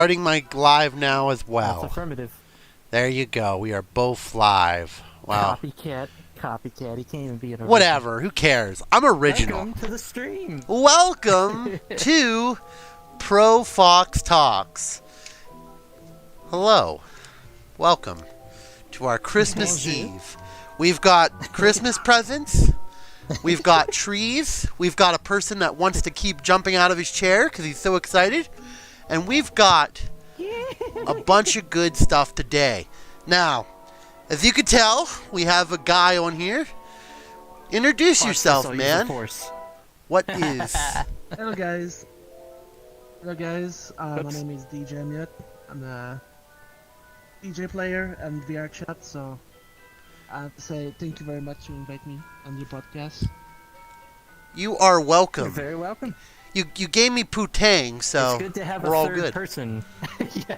Starting my live now as That's well. affirmative. There you go. We are both live. Wow. Copycat. He can't even be an original. Whatever. Who cares? I'm original. Welcome to the stream. Welcome to Pro Fox Talks. Hello. Welcome to our Christmas Eve. We've got Christmas presents. We've got trees. We've got a person that wants to keep jumping out of his chair because he's so excited. And we've got a bunch of good stuff today. Now, as you can tell, we have a guy on here. Introduce yourself, man. What is... Hello guys. My name is DJ Mute. I'm a DJ player and VR chat, so I have to say thank you very much to invite me on your podcast. You are welcome. You're very welcome. You gave me Putang, so it's good to have we're a all third good. person. Yeah.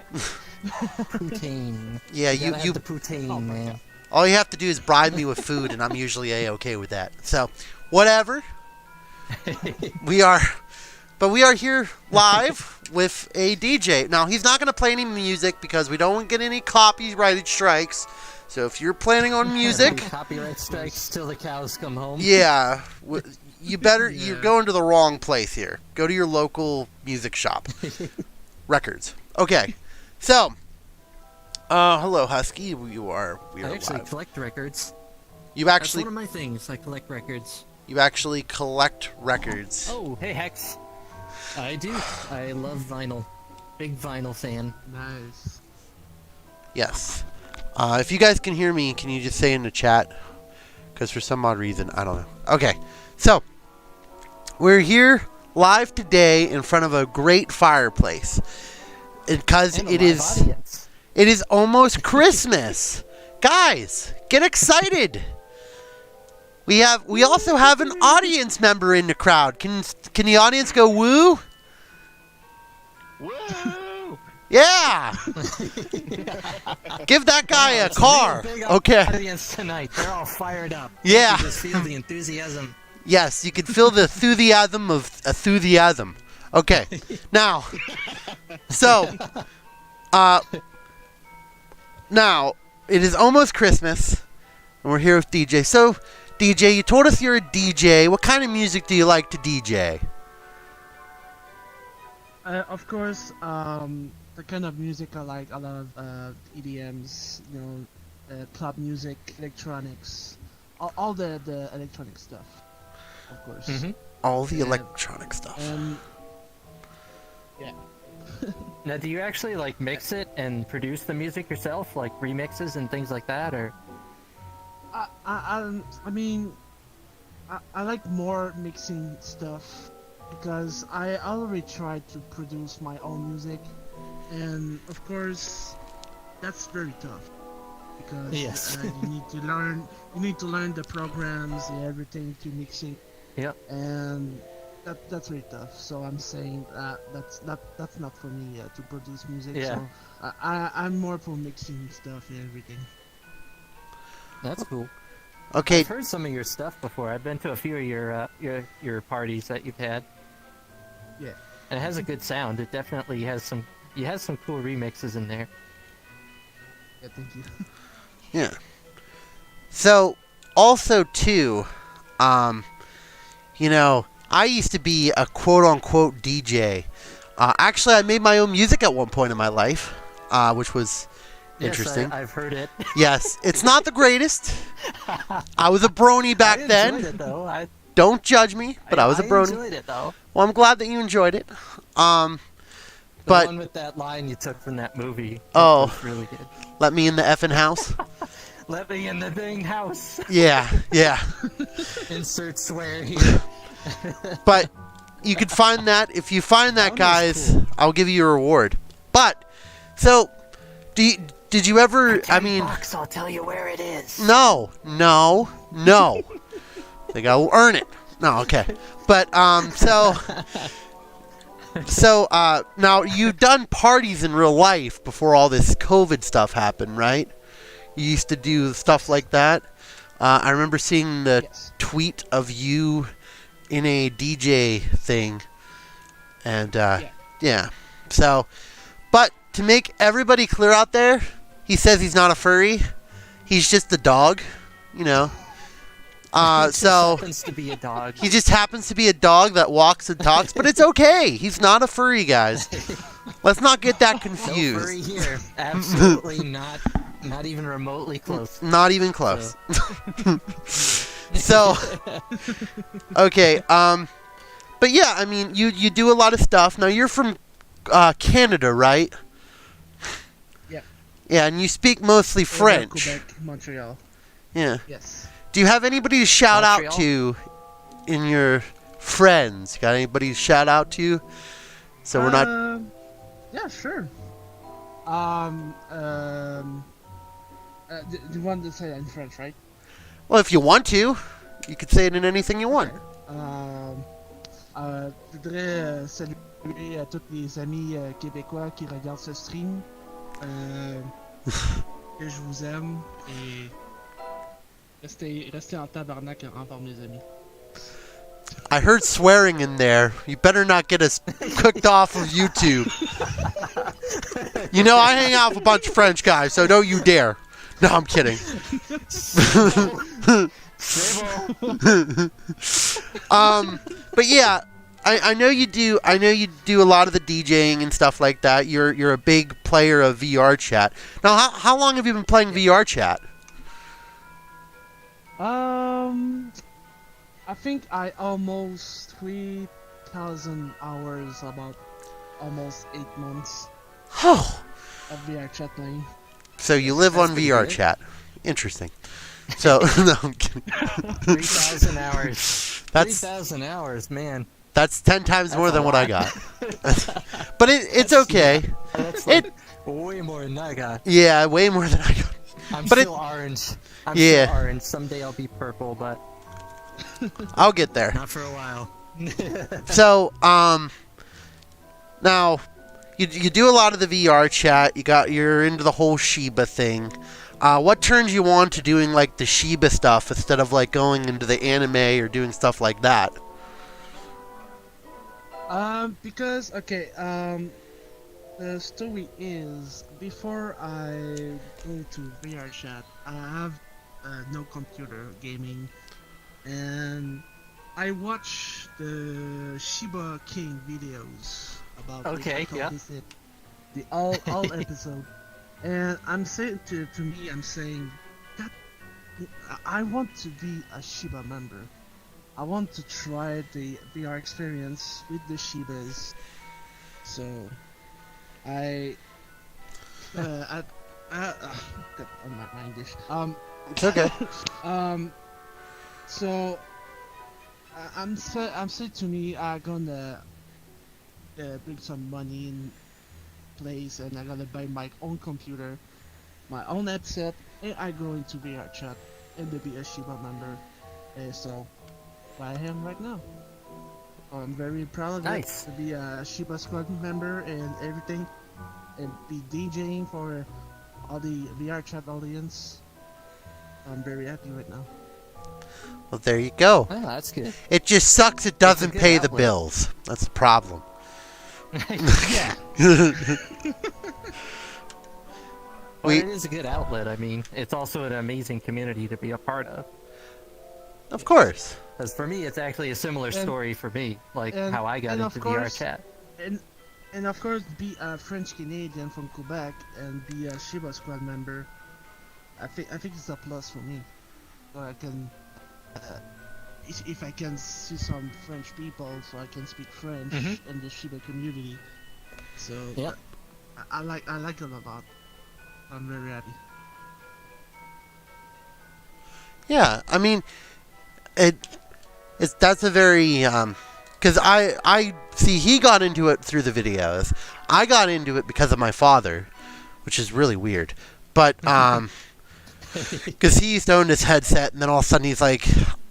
Poutine. Yeah, you you the poutine, man. all you have to do is bribe me with food, and I'm usually a-okay with that. So, whatever. we are here live with a DJ. Now, he's not going to play any music because we don't get any copyrighted strikes. So, if you're planning on music, copyright strikes till the cows come home. yeah, you're going to the wrong place here. Go to your local music shop. Records. Okay. So, hello, Husky. We are I actually live. collect records. You That's actually one of my things. I collect records. collect records. Oh, hey, Hex. I do. I love vinyl. Big vinyl fan. Nice. Yes. If you guys can hear me, can you just say in the chat? Because for some odd reason, I don't know. Okay. So, we're here live today in front of a great fireplace. Because And a it live is... audience. It is almost Christmas. Guys, get excited. We also have an audience member in the crowd. Can the audience go woo? Woo! Yeah. Give that guy a car. Big Okay. audience tonight. They're all fired up. Yeah. You can just feel the enthusiasm. Yes, you can feel the enthusiasm of enthusiasm. Okay. Now, so now it is almost Christmas, and we're here with DJ. So, DJ, you told us you're a DJ. What kind of music do you like to DJ? Of course, the kind of music I like, a lot of EDMs, club music, electronics, all the electronic stuff, of course. Mm-hmm. All the electronic stuff. Yeah. Now, do you actually like mix it and produce the music yourself, like remixes and things like that, or? I like more mixing stuff because I already tried to produce my own music, and of course, that's very tough because Yes. you need to learn the programs and everything to mixing. Yep. And that's very tough. So I'm saying that's not for me to produce music. Yeah. So I'm more for mixing stuff and everything. That's cool. Okay. I've heard some of your stuff before. I've been to a few of your parties that you've had. Yeah. And it has a good sound. It definitely has some. You have some cool remixes in there. Yeah. Thank you. Yeah. So, also too, I used to be a quote-unquote DJ. Actually, I made my own music at one point in my life, which was interesting. Yes, I've heard it. Yes, it's not the greatest. I was a brony back I then. enjoyed it, though. Don't judge me, but I was a brony. I enjoyed it, though. Well, I'm glad that you enjoyed it. The But one with that line you took from that movie. Oh. Was really good. let me in the effing house. Let me in the dang house. Yeah. Insert swear here. But you can find that. If you find that, That one was guys, cool. I'll give you a reward. But, so, did you ever, $10, I'll tell you where it is. No. They gotta earn it. No, okay. But, so, now, you've done parties in real life before all this COVID stuff happened, right? You used to do stuff like that. I remember seeing the tweet of you in a DJ thing. And, yeah. So, But to make everybody clear out there, he says he's not a furry. He's just a dog, you know. So happens to be a dog. he just happens to be a dog that walks and talks, but it's okay. He's not a furry, guys. Let's not get that confused. No furry here. Absolutely not. Not even remotely close. Not even close. So, okay. But yeah, I mean, you do a lot of stuff. Now you're from Canada, right? Yeah. Yeah, and you speak mostly French. Quebec, Montreal. Yeah. Yes. Do you have anybody to shout out Montreal? to in your friends? Got anybody to shout out to? So we're not. Yeah, sure. Do you want to say it in French, right? Well, if you want to, you could say it in anything you want. Je voudrais saluer tous les amis québécois qui regardent ce stream. Que je vous aime et restez en tabarnak envers mes amis. I heard swearing in there. You better not get us cooked off of YouTube. You know, I hang out with a bunch of French guys, so don't you dare. No, I'm kidding. But yeah, I know you do. I know you do a lot of the DJing and stuff like that. You're a big player of VR chat. Now, how long have you been playing VR chat? I think I almost 3,000 hours, about almost 8 months Oh, of VR chat playing. so you live on pretty VR good. chat. Interesting. So no, I'm kidding. 3,000 hours. That's 3,000 hours, man. that's 10 times That's more a than what I lot. got. But it's okay. That's like way more than I got. Yeah, way more than I got. I'm But still orange. I'm Yeah. still orange. Someday I'll be purple, but I'll get there. not for a while. So, now you do a lot of the VR chat. You're into the whole Shiba thing. What turns you on to doing like the Shiba stuff instead of like going into the anime or doing stuff like that? Because the story is before I go to VR chat, I have no computer gaming, and I watch the Shiba King videos about Okay, yeah. the all episode, and I'm saying to me, I'm saying that I want to be a Shiba member. I want to try the VR experience with the Shibas. So I God, my English. It's okay. So I'm saying to me, I'm gonna bring some money in place, and I'm gonna buy my own computer, my own headset, and I go into VR chat and to be a Shiba member. So I am right now. I'm very proud of Nice. it to be a Shiba Squad member and everything, and be DJing for all the VR chat audience. I'm very happy right now. Well, there you go. Oh, that's good. It just sucks it doesn't good pay the outlet. bills. That's the problem. Yeah. But We- it is a good outlet. I mean, it's also an amazing community to be a part of. Of course. Because for me, it's actually a similar story for me, like and- how I got and of into VR course- chat. And of course, be a French Canadian from Quebec and be a Shiba Squad member. I think it's a plus for me. So I can, if I can see some French people, so I can speak French Mhm. in the Shiba community. So Yep. I like it a lot. I'm very happy. Yeah, I mean, that's a very because I see he got into it through the videos. I got into it because of my father, which is really weird. But because he used to own this headset, and then all of a sudden he's like,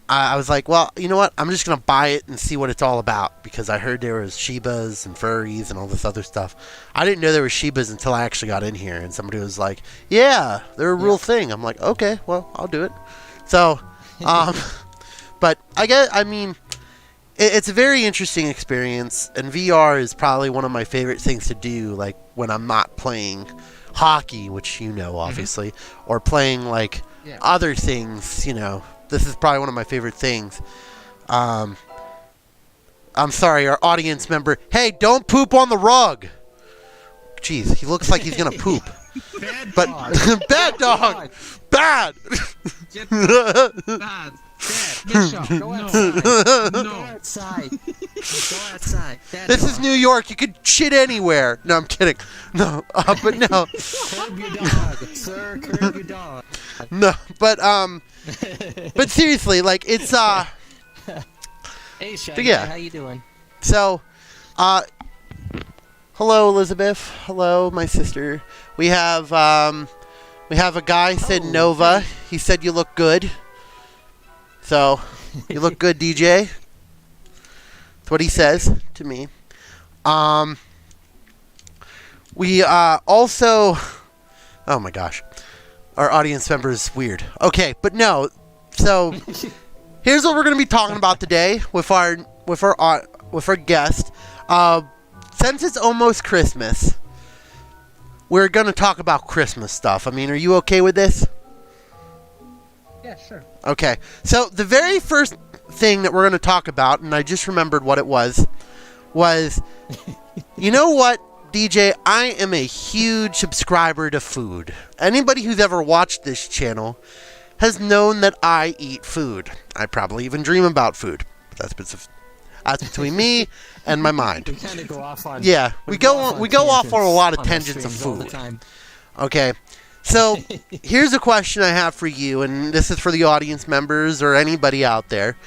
I was like, well, you know what? I'm just gonna buy it and see what it's all about, because I heard there was Shibas and furries and all this other stuff. I didn't know there were Shibas until I actually got in here, and somebody was like, yeah, they're a real thing. I'm like, okay, well, I'll do it. So, but I mean, it's a very interesting experience, and VR is probably one of my favorite things to do. Like, when I'm not playing hockey, which obviously, or playing like other things. This is probably one of my favorite things. I'm sorry, our audience member. Hey, don't poop on the rug. Jeez, he looks like he's gonna poop. Bad But dog. bad dog, bad. Get bad. Bad. Bishop. Go No. outside. Go No. outside. Go outside. Bad This dog. is New York. You could shit anywhere. No, I'm kidding. No, but no, Curb your dog, sir. Curb your dog. no, but seriously, like it's Hey, Shaggy, But yeah. how you doing? So, hello, Elizabeth. Hello, my sister. We have a guy said Oh, Nova. hey. He said you look good. So, you look good, DJ. That's what he says to me. We also. Oh my gosh, our audience member is weird. Okay, but no. So, here's what we're gonna be talking about today with our guest. Since it's almost Christmas, we're gonna talk about Christmas stuff. I mean, are you okay with this? Yeah, sure. Okay. So the very first thing that we're gonna talk about, and I just remembered what it was, you know what, DJ? I am a huge subscriber to food. Anybody who's ever watched this channel has known that I eat food. I probably even dream about food. That's between me and my mind. We kind of go off on. Yeah, we go off on a lot of tangents of streams all the food. time. Okay, so here's a question I have for you, and this is for the audience members or anybody out there.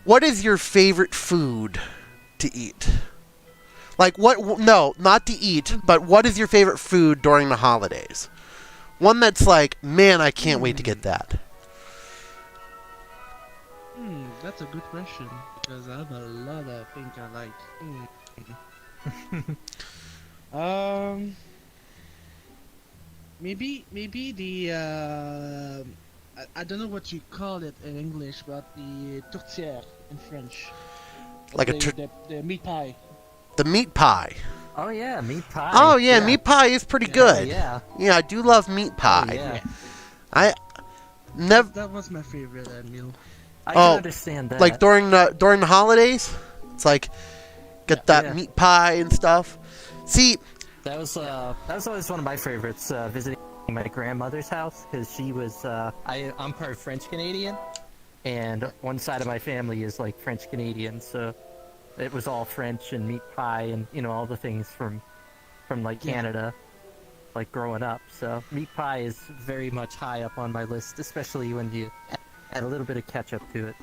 What is your favorite food to eat? Like what? No, not to eat, but what is your favorite food during the holidays? One that's like, man, I can't wait to get that. That's a good question because I have a lot of things I like. Maybe the I don't know what you call it in English, but the tourtière in French. Like the meat pie. the meat pie. Oh yeah, meat pie. Oh yeah, meat pie is pretty good. Yeah. Yeah, I do love meat Oh, pie. yeah. I never That was my favorite meal. I Oh, can understand that. like during the holidays. It's like get that Yeah. meat pie and stuff. See, That was always one of my favorites. Visiting my grandmother's house because she was. I'm part French Canadian, and one side of my family is like French Canadian, so it was all French and meat pie and all the things from like Canada, like growing up. So meat pie is very much high up on my list, especially when you add a little bit of ketchup to it.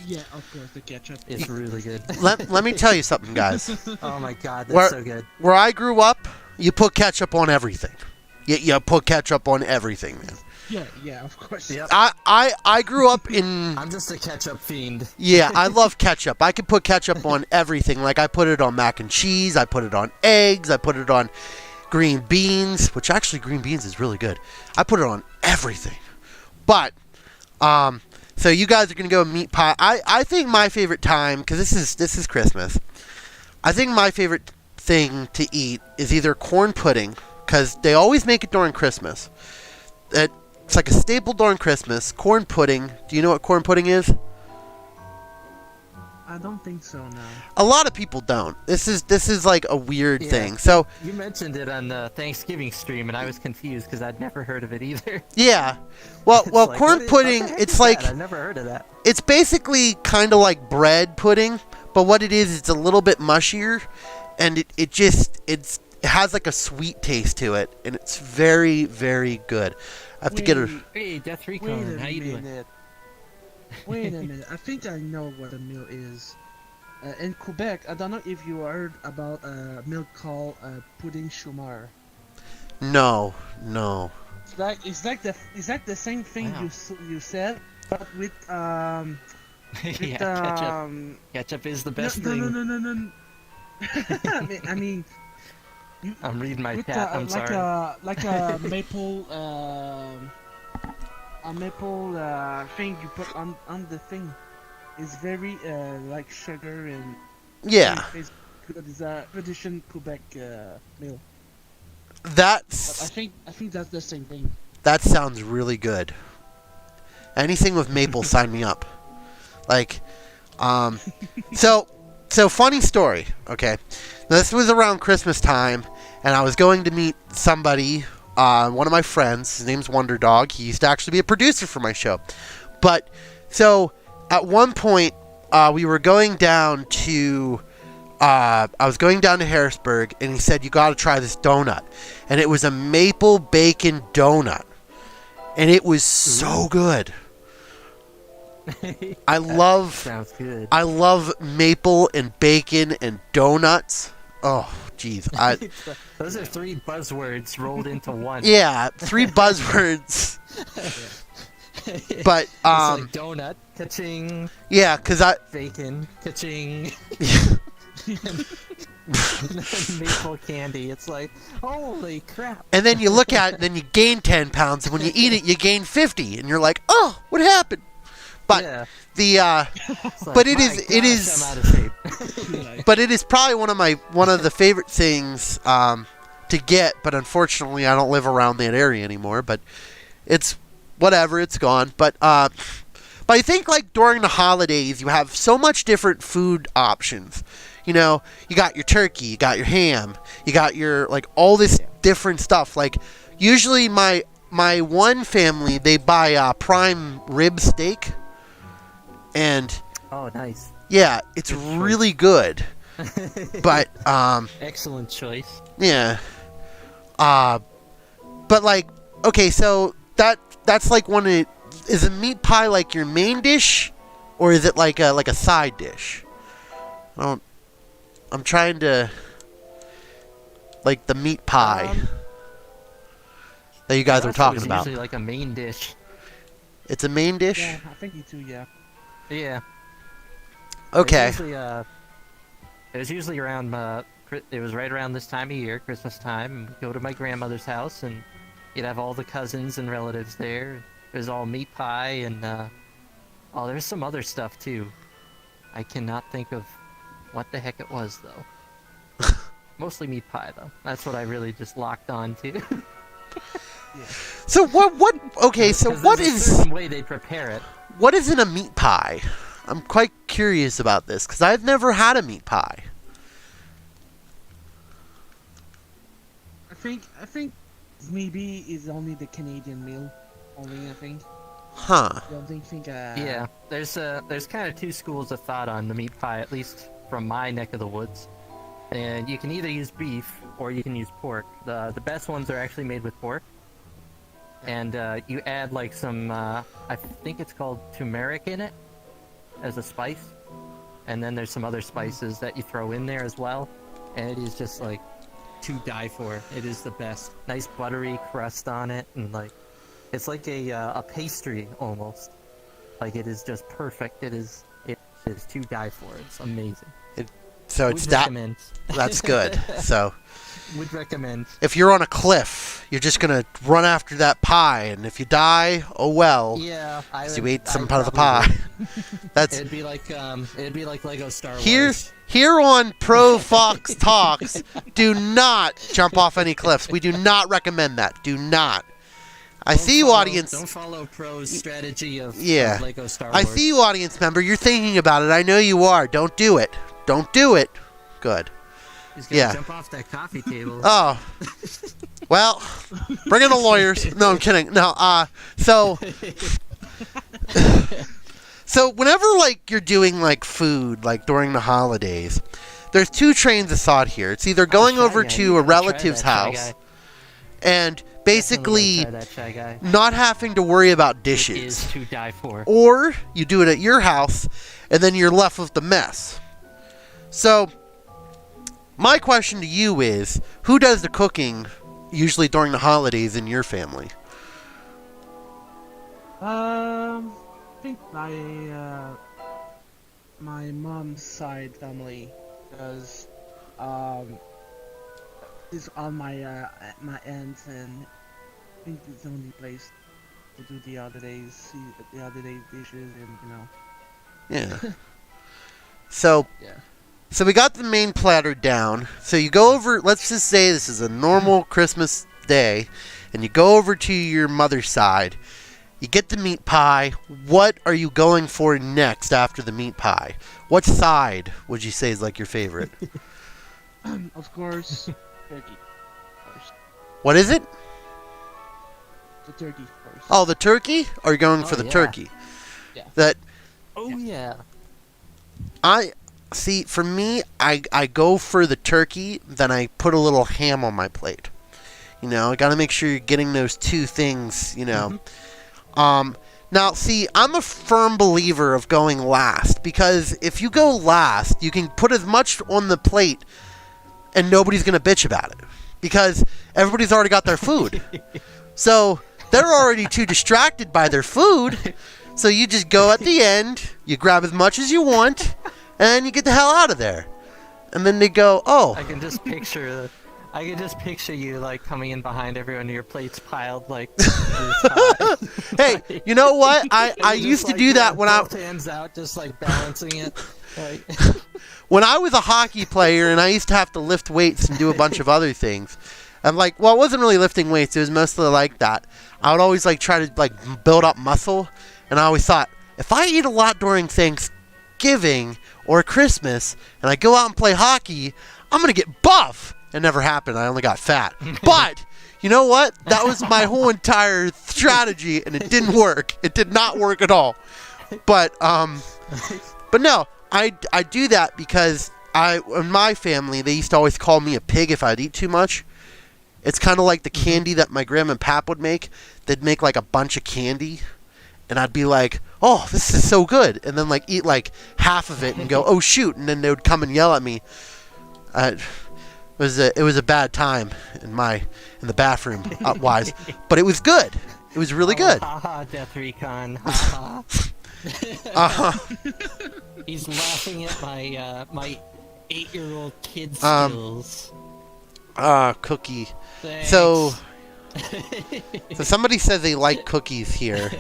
Yeah, of course, the ketchup. It's really good. let me tell you something, guys. Oh my god, that's Where- so good. Where I grew up, you put ketchup on everything. You put ketchup on everything, man. Yeah, of course. Yep. I grew up in. I'm just a ketchup fiend. Yeah, I love ketchup. I could put ketchup on everything. Like I put it on mac and cheese. I put it on eggs. I put it on green beans, which actually green beans is really good. I put it on everything. But so you guys are gonna go meat pie. I think my favorite time, because this is Christmas. I think my favorite thing to eat is either corn pudding, because they always make it during Christmas. It's like a staple during Christmas. Corn pudding. Do you know what corn pudding is? I don't think so now. A lot of people don't. This is like a weird Yeah. thing. So You mentioned it on the Thanksgiving stream, and I was confused because I'd never heard of it either. yeah, well, It's well, like, corn what pudding. the heck It's is like that? I've never heard of that. it's basically kind of like bread pudding, but what it is, it's a little bit mushier, and it has like a sweet taste to it, and it's very, very good. I have to get a. Hey, Death Wait Recon, a how you doing? minute. Wait a minute. I think I know what a meal is. In Quebec, I don't know if you heard about a meal called pudding chômeur. No. It's like the same thing Wow. you said, but with Yeah, ketchup. Ketchup is the best no, thing. no. I mean, I'm reading my with chat. I'm like sorry. like a maple thing you put on the thing. It's very like sugar and Yeah. it's good. It's a tradition Quebec meal. But That's I think that's the same thing. that sounds really good. Anything with maple, sign me up. Like, so funny story. Okay, this was around Christmas time, and I was going to meet somebody. One of my friends. His name's Wonder Dog. He used to actually be a producer for my show. But so at one point, we were going down to. I was going down to Harrisburg, and he said, "You got to try this donut," and it was a maple bacon donut, and it was so good. I love Sounds good. I love maple and bacon and donuts. Oh, jeez. Those are 3 buzzwords rolled into one. Yeah, 3 buzzwords. But It's like donut, ka-ching, yeah, cuz bacon, ka-ching, and maple candy. It's like, holy crap. and then you look at it, then you gain 10 pounds, and when you eat it, you gain 50, and you're like, "Oh, what happened?" But Yeah. the It's like, but it my is gosh, I'm out of shape. but it is probably one of the favorite things to get, but unfortunately I don't live around that area anymore, but it's whatever, it's gone. But I think like during the holidays you have so much different food options. You know, you got your turkey, you got your ham, you got your like all this different stuff. Like usually my one family, they buy prime rib steak, and Oh, nice. yeah, it's Good choice. really good. But Excellent choice. yeah. But like, okay, so that's like one of the, is a meat pie like your main dish, or is it like a side dish? I'm trying to like the meat pie that you guys were talking about. It's usually like a main dish. It's a main dish. Yeah, I think you too. Yeah. Yeah. Okay. It was usually around. It was right around this time of year, Christmas time. And we'd go to my grandmother's house, and you'd have all the cousins and relatives there. It was all meat pie, and oh, there's some other stuff too. I cannot think of what the heck it was though. Mostly meat pie though. That's what I really just locked on to. So what? Okay, so 'Cause what there's a is certain way they prepare it? what is in a meat pie? I'm quite curious about this because I've never had a meat pie. I think maybe it's only the Canadian meal. Only I think. Huh. I don't think. Yeah, there's kind of 2 schools of thought on the meat pie, at least from my neck of the woods. And you can either use beef or you can use pork. The best ones are actually made with pork. And you add like some, I think it's called turmeric in it as a spice. And then there's some other spices that you throw in there as well. And it is just like to die for. It is the best. Nice buttery crust on it, and like it's like a pastry almost. Like it is just perfect. It is to die for. It's amazing. So it's Would that. recommend. That's good. So Would recommend. if you're on a cliff, you're just gonna run after that pie, and if you die, oh well. Yeah, 'Cause you ate some part of the pie. That's It'd be like Lego Star Wars. here on Pro Fox Talks. Do not jump off any cliffs. We do not recommend that. Do not. I see you, audience. Don't follow Pro's strategy of Yeah. Lego Star I Wars. see you, audience member. You're thinking about it. I know you are. Don't do it. Don't do it. Good. He's gonna Yeah. jump off that coffee table. Oh. Well, bring in the lawyers. No, I'm kidding. No, so so whenever like you're doing like food like during the holidays, there's 2 trains of thought here. It's either going Shy over Guy. to You a gotta try relative's that, Shy house Guy. and basically Definitely gotta try that, Shy Guy. not having to worry about It dishes. is to die for. Or you do it at your house and then you're left with the mess. So my question to you is, who does the cooking usually during the holidays in your family? I think my mom's side family does is on my aunt, and I think it's the only place to do the other days dishes, and you know. Yeah. So Yeah. So we got the main platter down. So you go over, let's just say this is a normal Christmas day, and you go over to your mother's side. You get the meat pie. What are you going for next after the meat pie? What side would you say is like your favorite? Of course, turkey first. What is it? The turkey first. Oh, the turkey? Or are you going Oh, for the yeah. turkey? Yeah. That Oh yeah. I see. For me, I go for the turkey. Then I put a little ham on my plate. You know, I got to make sure you're getting those two things. You know. Now, see, I'm a firm believer of going last because if you go last, you can put as much on the plate, and nobody's gonna bitch about it because everybody's already got their food. So they're already too distracted by their food. So you just go at the end, you grab as much as you want, and you get the hell out of there. And then they go, oh. I can just picture you like coming in behind everyone, your plates piled like. Hey, you know what? I used to do that when both hands out, just like balancing it. Like... when I was a hockey player, and I used to have to lift weights and do a bunch of other things. And like, well, it wasn't really lifting weights; it was mostly like that. I would always like try to like build up muscle, and I always thought if I eat a lot during Thanksgiving or Christmas, and I go out and play hockey, I'm gonna get buff. It never happened. I only got fat. But you know what? That was my whole entire strategy, and it didn't work. It did not work at all. But no, I do that because in my family they used to always call me a pig if I'd eat too much. It's kind of like the candy that my grandma and pap would make. They'd make like a bunch of candy, and I'd be like, "Oh, this is so good," and then like eat like half of it and go, "Oh shoot!" and then they would come and yell at me. It was a bad time in the bathroom wise, but it was good. It was really good. Haha, Death Recon. Haha. He's laughing at my 8-year-old kid skills. Cookie. Thanks. So somebody says they like cookies here.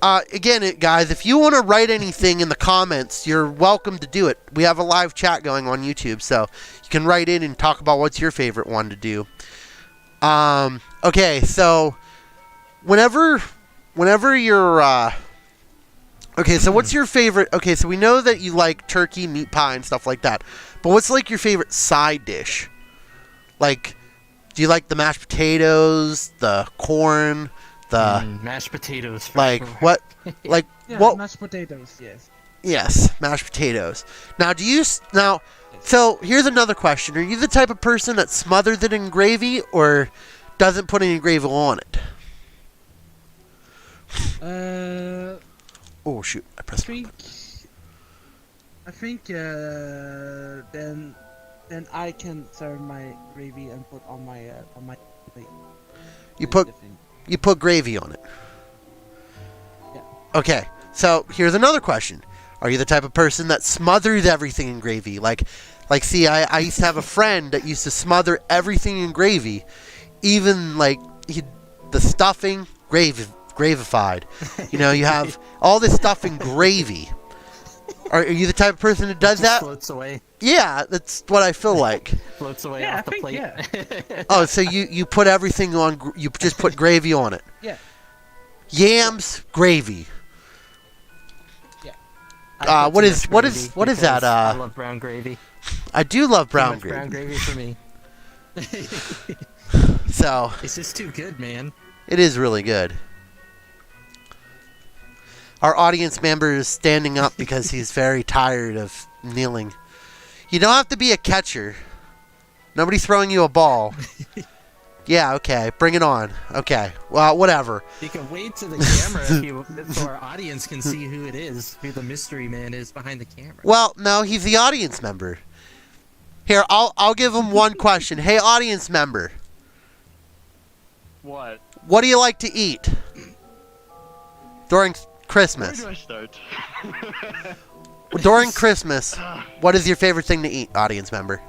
Again, guys, if you want to write anything in the comments, you're welcome to do it. We have a live chat going on YouTube, so you can write in and talk about what's your favorite one to do. Okay, so whenever you're okay, so what's your favorite? Okay, so we know that you like turkey, meat pie, and stuff like that. But what's like your favorite side dish? Like, do you like the mashed potatoes, the corn, the mashed potatoes? Like sure. what? Like Yeah, what? mashed potatoes. Yes. Yes, mashed potatoes. Now, so here's another question: are you the type of person that smothers it in gravy or doesn't put any gravy on it? Oh shoot! I pressed. I think then I can serve my gravy and put on my plate. You put gravy on it. Yeah. Okay, so here's another question: are you the type of person that smothers everything in gravy? See, I used to have a friend that used to smother everything in gravy, even like the stuffing gravified. You know, you have all this stuff in gravy. Are you the type of person that does that? Floats away. Yeah, that's what I feel like. Floats away Yeah, off the I think, plate. yeah. Oh, so you put everything on? You just put gravy on it? Yeah. Yams, gravy. I put what too is- much what gravy is- what is because that, I love brown gravy. I do love Too brown much gravy. brown gravy for me. So It's just too good, man. it is really good. Our audience member is standing up because he's very tired of kneeling. You don't have to be a catcher. Nobody's throwing you a ball. Yeah, okay. Bring it on. Okay. Well, whatever. You can wait to the camera so our audience can see who it is, who the mystery man is behind the camera. Well, no, he's the audience member. Here, I'll give him one question. Hey, audience member. What? What do you like to eat during Where Christmas? do I start? During Christmas, what is your favorite thing to eat, audience member?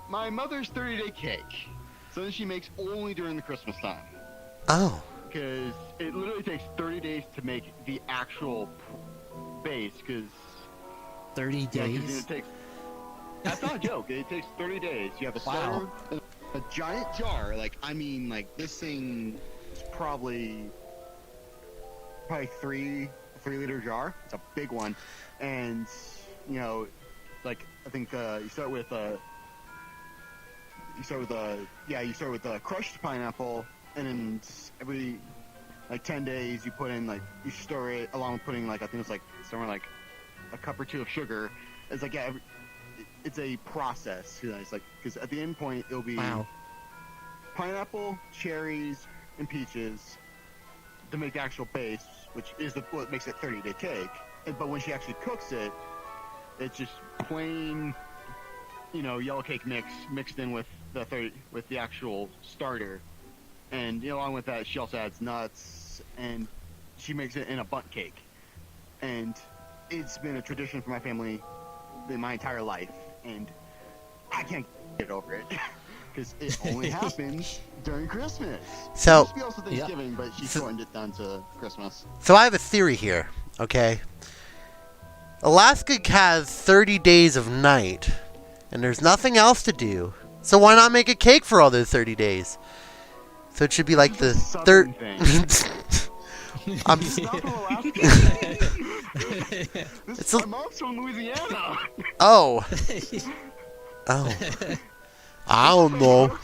My mother's 30-day cake. Something she makes only during the Christmas time. Oh. Because it literally takes 30 days to make the actual base because 30 days. it takes. That's not a joke. It takes 30 days. You have a Wow. starter, a giant jar. Like I mean, like this thing is probably 3-liter jar. It's a big one, and like I think you start with crushed pineapple, and then every like 10 days you put in you store it along with putting I think it's somewhere like a cup or two of sugar. It's like it's a process. It's like because at the end point it'll be pineapple, cherries, and peaches to make the actual base, which is what makes it 30-day cake. But when she actually cooks it, it's just plain, yellow cake mix mixed in with the actual starter, and along with that, she also adds nuts, and she makes it in a bundt cake. And it's been a tradition for my family my entire life, and I can't get over it because it only happens during Christmas. So, it used to be also Thanksgiving, but she shortened it down to Christmas. So I have a theory here, okay? Alaska has 30 days of night, and there's nothing else to do. So why not make a cake for all those 30 days? So it should be like the third. It's not from Alaska. My mom's from Louisiana. Oh. I don't know.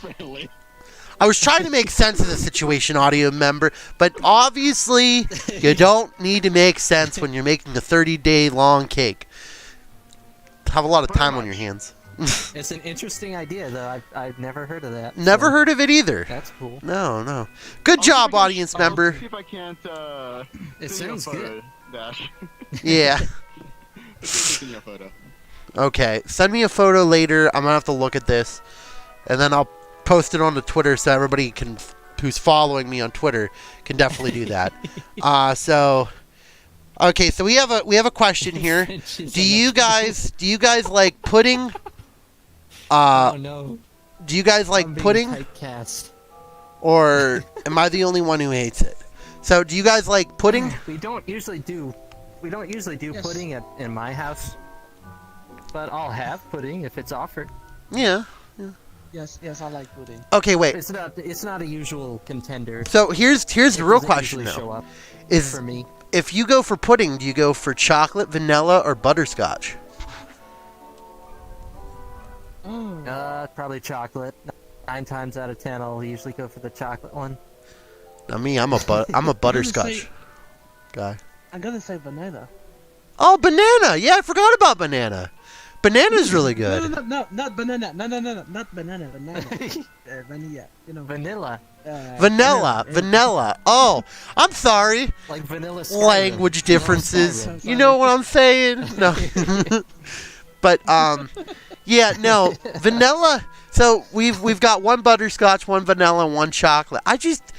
I was trying to make sense of the situation, audio member, but obviously you don't need to make sense when you're making a 30-day long cake. Have a lot of time on your hands. It's an interesting idea, though. I've never heard of that. Never heard of it either. That's cool. No. Good job, audience member. See if I can't. It sounds good. Dash. Yeah. Send me a photo. Okay, send me a photo later. I'm gonna have to look at this, and then I'll post it on the Twitter so everybody who's following me on Twitter can definitely do that. Okay, so we have a question here. Do you guys like pudding? Oh no. Do you guys like pudding? Typecast. Or am I the only one who hates it? So, do you guys like pudding? We don't usually do pudding in my house, but I'll have pudding if it's offered. Yeah. Yes, I like pudding. Okay, wait. It's not a usual contender. So here's the real question Show though. up Is for me. if you go for pudding, do you go for chocolate, vanilla, or butterscotch? Probably chocolate. 9 times out of 10, I'll usually go for the chocolate one. Now me, I'm a butterscotch guy. I'm gonna say banana. Oh, banana! Yeah, I forgot about banana. Banana's really good. No, not banana. No, not banana. Vanilla. Vanilla. Vanilla. Oh, I'm sorry. Like vanilla Skyrim. Language differences. Skyrim. You know what I'm saying? No. But yeah, no, vanilla. So we've got one butterscotch, one vanilla, and one chocolate. I just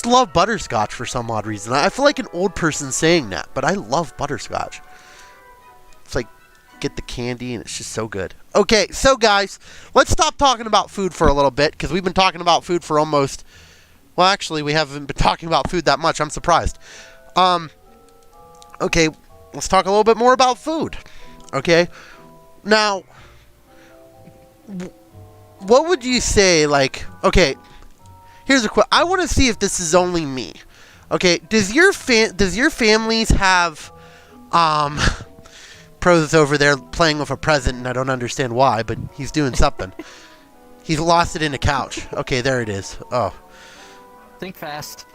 love butterscotch for some odd reason. I feel like an old person saying that, but I love butterscotch. It's like get the candy and it's just so good. Okay, so guys, let's stop talking about food for a little bit because we've been talking about food for almost. Well, actually, we haven't been talking about food that much. I'm surprised. Okay, let's talk a little bit more about food. Okay, now, what would you say? Like, okay, here's a question. I want to see if this is only me. Okay, does your families have Pro's over there playing with a present, and I don't understand why, but he's doing something. He's lost it in a couch. Okay, there it is. Oh. Think fast.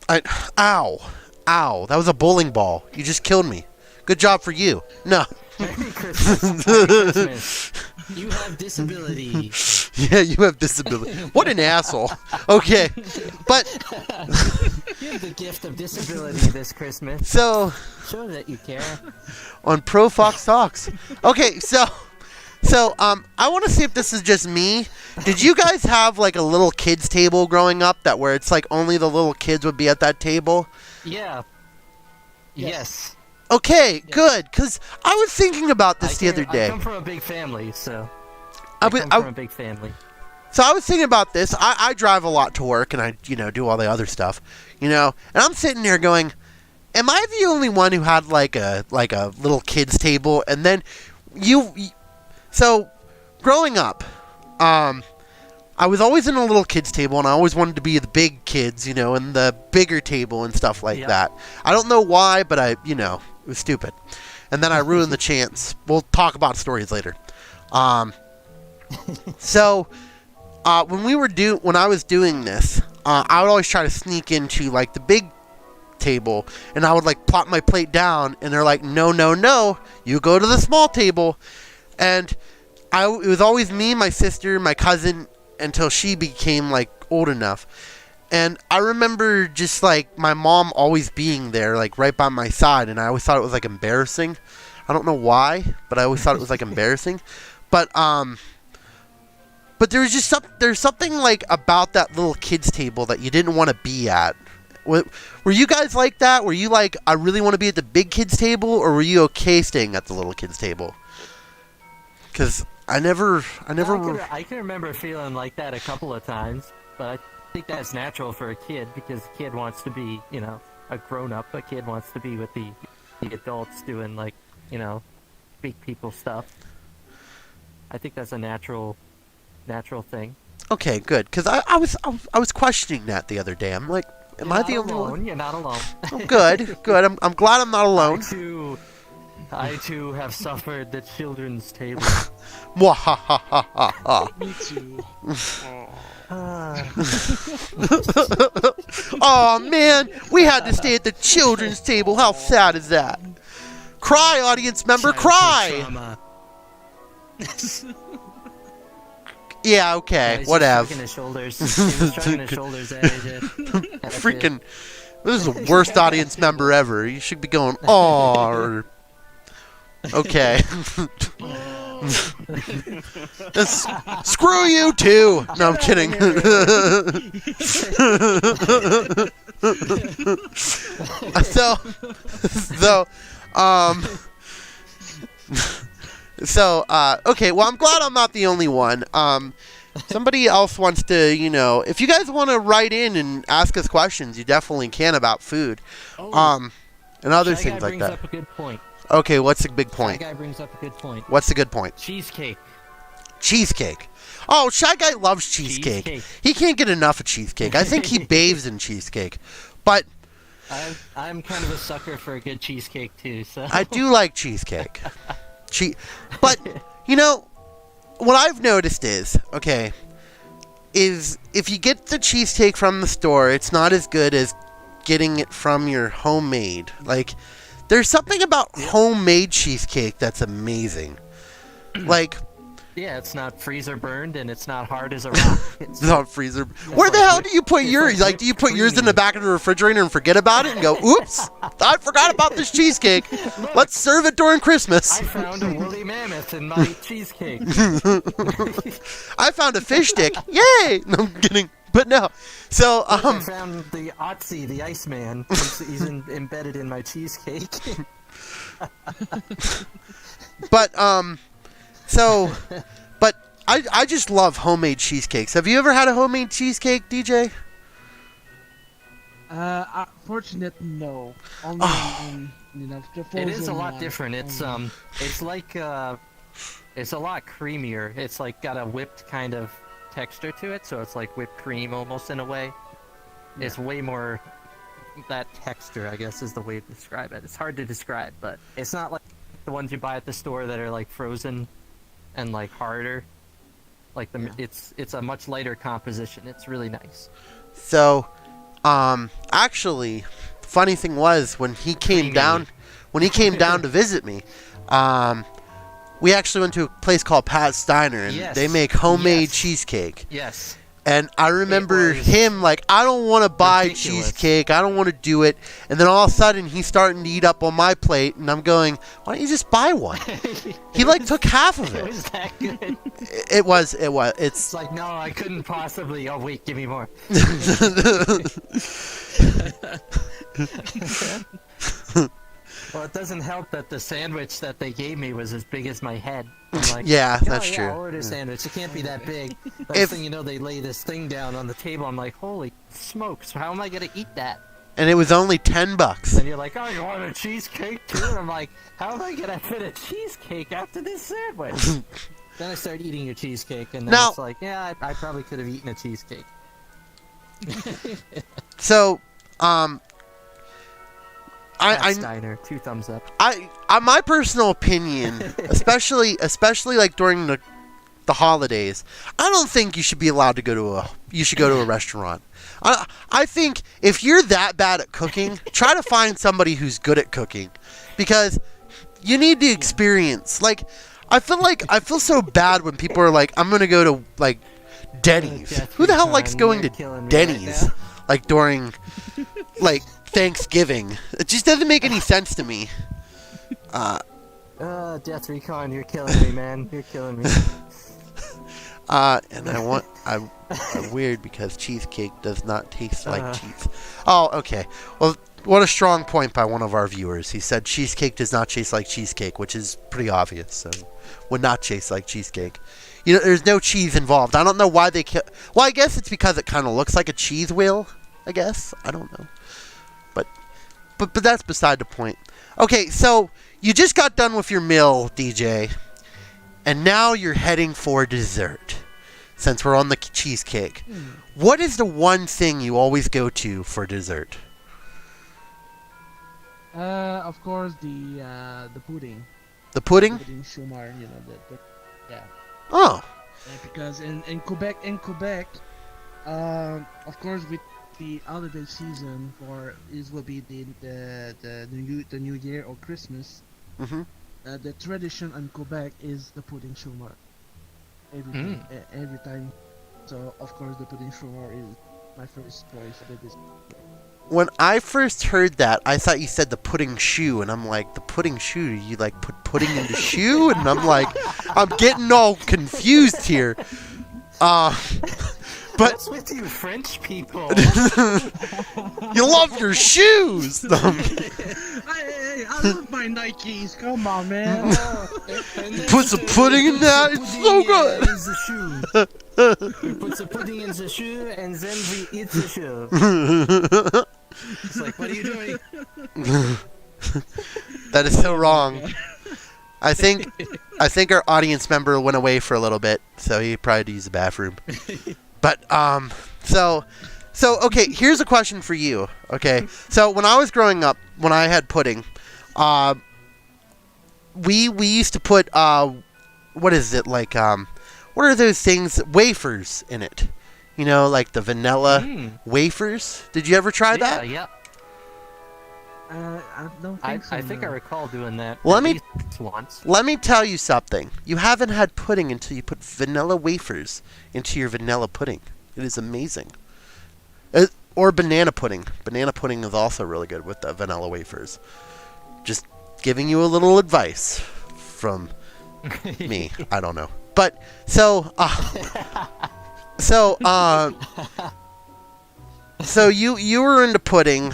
Ow. That was a bowling ball. You just killed me. Good job for you. No. Merry Christmas. Merry Christmas. You have disability. Yeah, you have disability. What an asshole. Okay. But You have the gift of disability this Christmas. so Show that you care. on Pro Fox Talks. Okay, so I want to see if this is just me. Did you guys have like a little kids table growing up that where it's like only the little kids would be at that table? Yeah. Yes. Okay, good. Because I was thinking about this the other day. I come from a big family, so. I I come from a big family. So I was thinking about this. I drive a lot to work, and I do all the other stuff, and I'm sitting there going, am I the only one who had like a little kids table? And then so growing up, I was always in a little kids table, and I always wanted to be the big kids, you know, and the bigger table and stuff like that. I don't know why, but it was stupid. And then I ruined the chance. We'll talk about stories later. So when I was doing this, I would always try to sneak into like the big table, and I would like plop my plate down, and they're like, no, you go to the small table. And it was always me, my sister, my cousin, until she became like old enough. And I remember just like my mom always being there, like right by my side, and I always thought it was like embarrassing. I don't know why, but I always thought it was like embarrassing. But there was just there's something like about that little kids table that you didn't want to be at. Were you guys like that? Were you like, I really want to be at the big kids table, or were you okay staying at the little kids table? Because I can remember feeling like that a couple of times, but I think that's natural for a kid, because a kid wants to be, a grown-up. A kid wants to be with the adults doing, like, big people stuff. I think that's a natural thing. Okay, good. Because I was questioning that the other day. I'm like, am I the only one? You're not alone. Oh, good. I'm glad I'm not alone. I too have suffered the children's table. Me too. Oh man, we had to stay at the children's table. How sad is that? Cry, audience member, cry. Yeah, okay, whatever. He was shrugging his shoulders at it. Freaking, this is the worst audience member ever. You should be going, oh. Okay. Screw you too. No, I'm kidding. Okay, well, I'm glad I'm not the only one. Somebody else wants to, if you guys want to write in and ask us questions, you definitely can about food. And other things like that. Brings up a good point. Okay, what's the big point? Shy Guy brings up a good point. What's the good point? Cheesecake. Cheesecake. Oh, Shy Guy loves cheesecake. He can't get enough of cheesecake. I think he bathes in cheesecake. But I'm kind of a sucker for a good cheesecake too. So I do like cheesecake. But what I've noticed is if you get the cheesecake from the store, it's not as good as getting it from your homemade. Like, there's something about homemade cheesecake that's amazing. Like, yeah, it's not freezer burned, and it's not hard as a rock. It's not freezer. Where the hell do you put yours? Like, do you put yours in the back of the refrigerator and forget about it and go, oops, I forgot about this cheesecake. Let's serve it during Christmas. I found a woolly mammoth in my cheesecake. I found a fish stick. Yay! No, I'm kidding. But no. So, I found the Otzi, the Iceman. He's embedded in my cheesecake. But I just love homemade cheesecakes. Have you ever had a homemade cheesecake, DJ? Fortunate, no. Only it is a lot different. It's like it's a lot creamier. It's like got a whipped kind of texture to it, so it's like whipped cream almost in a way. Yeah. It's way more that texture, I guess, is the way to describe it. It's hard to describe, but it's not like the ones you buy at the store that are like frozen and like harder. Like it's a much lighter composition. It's really nice. So, actually, the funny thing was when he came down to visit me, we actually went to a place called Pat's Diner, and they make homemade cheesecake. Yes. And I remember him like, I don't want to buy cheesecake. I don't want to do it. And then all of a sudden, he's starting to eat up on my plate, and I'm going, why don't you just buy one? He like took half of it. It was that good. It was. It's like, no, I couldn't possibly. Oh wait, give me more. Well, it doesn't help that the sandwich that they gave me was as big as my head. I'm like, that's true. I'll order a sandwich. It can't be that big. First thing you know, they lay this thing down on the table. I'm like, holy smokes, how am I going to eat that? and it was only $10. And you're like, oh, you want a cheesecake too? And I'm like, how am I gonna fit a cheesecake after this sandwich? Then I start eating your cheesecake, and then Now- it's like, yeah, I probably could have eaten a cheesecake. So, That's Diner, 2 thumbs up. my personal opinion, especially like during the holidays, I don't think you should be allowed to go to a restaurant. I think if you're that bad at cooking, try to find somebody who's good at cooking, because you need the experience. Like, I feel so bad when people are like, I'm gonna go to like Denny's. Who the hell likes going to Denny's? Like during like Thanksgiving. It just doesn't make any sense to me. Death Recon, you're killing me, man. You're killing me. And I'm weird because cheesecake does not taste like cheese. Oh, okay. Well, what a strong point by one of our viewers. He said cheesecake does not taste like cheesecake, which is pretty obvious. So, would not taste like cheesecake. You know, there's no cheese involved. I don't know why they well, I guess it's because it kind of looks like a cheese wheel, I guess. I don't know. But that's beside the point. Okay, so you just got done with your meal, DJ, and now you're heading for dessert. Since we're on the cheesecake, what is the one thing you always go to for dessert? Of course, the pudding. The pudding? Pudding shumar, you know, yeah. Oh. Because in Quebec, of course, with the holiday season will be the new year or Christmas. Mm-hmm. The tradition in Quebec is the pudding shumar. Every time. So of course the pudding shumar is my first choice for this. When I first heard that, I thought you said the pudding shoe, and I'm like, the pudding shoe? You like put pudding in the shoe? And I'm like, I'm getting all confused here. But what's with you French people? you love your shoes. Hey, I love my Nikes. Come on, man. Put some pudding in that. It's so good. In the shoe. We put the pudding in the shoe, and then we eat the shoe. It's like, what are you doing? That is so wrong. I think our audience member went away for a little bit, so he probably had to use the bathroom. But so okay, here's a question for you. Okay, so when I was growing up, when I had pudding, we used to put what is it like? What are those things? Wafers in it. You know, like the vanilla wafers. Did you ever try that? Yeah. I don't think so. I think I recall doing that. Well, at least once. Let me tell you something. You haven't had pudding until you put vanilla wafers into your vanilla pudding. It is amazing. Or banana pudding. Banana pudding is also really good with the vanilla wafers. Just giving you a little advice from me. I don't know. But so you were into pudding.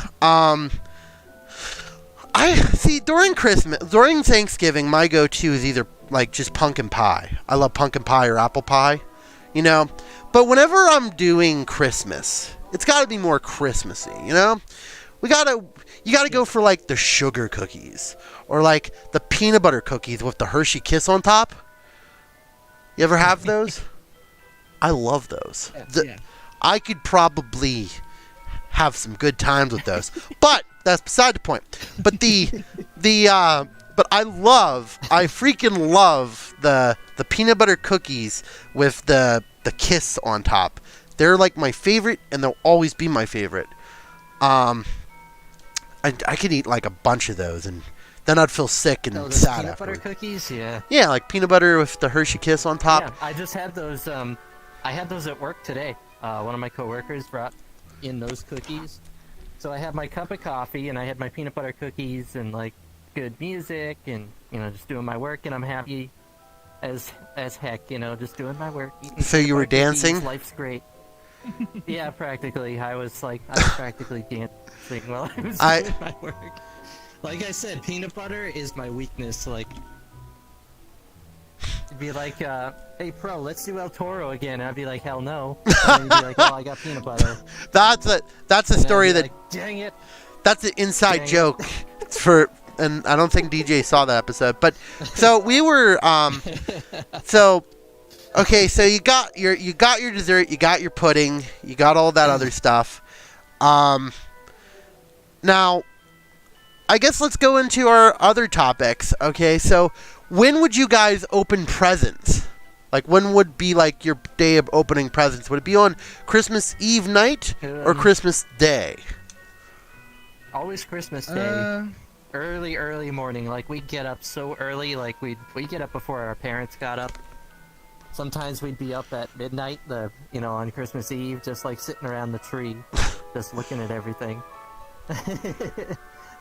I see during Thanksgiving, my go-to is either like just pumpkin pie. I love pumpkin pie or apple pie, you know. But whenever I'm doing Christmas, it's got to be more Christmassy, you know. You gotta go for like the sugar cookies or like the peanut butter cookies with the Hershey Kiss on top. You ever have those? I love those. Yeah. I could probably have some good times with those, but that's beside the point. But but I freaking love the peanut butter cookies with the kiss on top. They're like my favorite, and they'll always be my favorite. I could eat like a bunch of those, and then I'd feel sick and sad peanut after. butter cookies, yeah. Yeah, like peanut butter with the Hershey Kiss on top. Yeah, I just had those. I had those at work today. One of my coworkers brought in those cookies. So I had my cup of coffee, and I had my peanut butter cookies, and like good music, and just doing my work, and I'm happy as heck, just doing my work. So you were dancing? Life's great. Yeah, practically. I was practically dancing while I was doing my work. Like I said, peanut butter is my weakness. Like, Be like, hey, Pro, let's do El Toro again. And I'd be like, hell no. And he'd be like, well, I got peanut butter. That's a story that Like, dang it. that's an inside Dang it. joke for, and I don't think DJ saw that episode. But so we were so okay, so you got your dessert, you got your pudding, you got all that other stuff. Now, I guess let's go into our other topics. Okay, so when would you guys open presents? Like, when would be like your day of opening presents? Would it be on Christmas Eve night or Christmas Day? Always Christmas Day. Early morning. Like, we'd get up so early. Like, we'd get up before our parents got up. Sometimes we'd be up at midnight, on Christmas Eve, just like sitting around the tree, just looking at everything.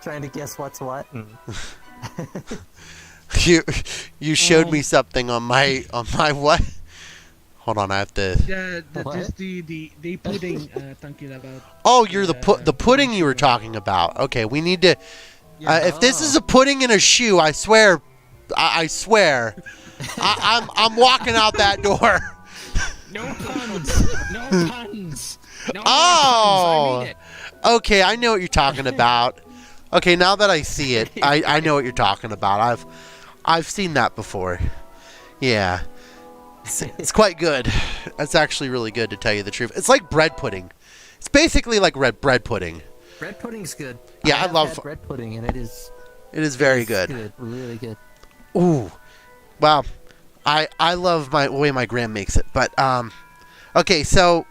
Trying to guess what's what. And You showed me something on my what? Hold on, I have to. Yeah, that What? is the pudding talking about. Oh, you're the pudding you were talking about. Okay, we need to. Yeah. If this is a pudding in a shoe, I swear, I swear, I'm walking out that door. No puns. No puns. No Oh. puns. I mean it. Okay, I know what you're talking about. Okay, now that I see it, I know what you're talking about. I've seen that before. Yeah. It's quite good. It's actually really good, to tell you the truth. It's like bread pudding. It's basically like red bread pudding. bread pudding's good. Yeah, I have love had bread pudding, and it is very it's good. really good. Ooh. Wow. I love the way my gram makes it. But okay, so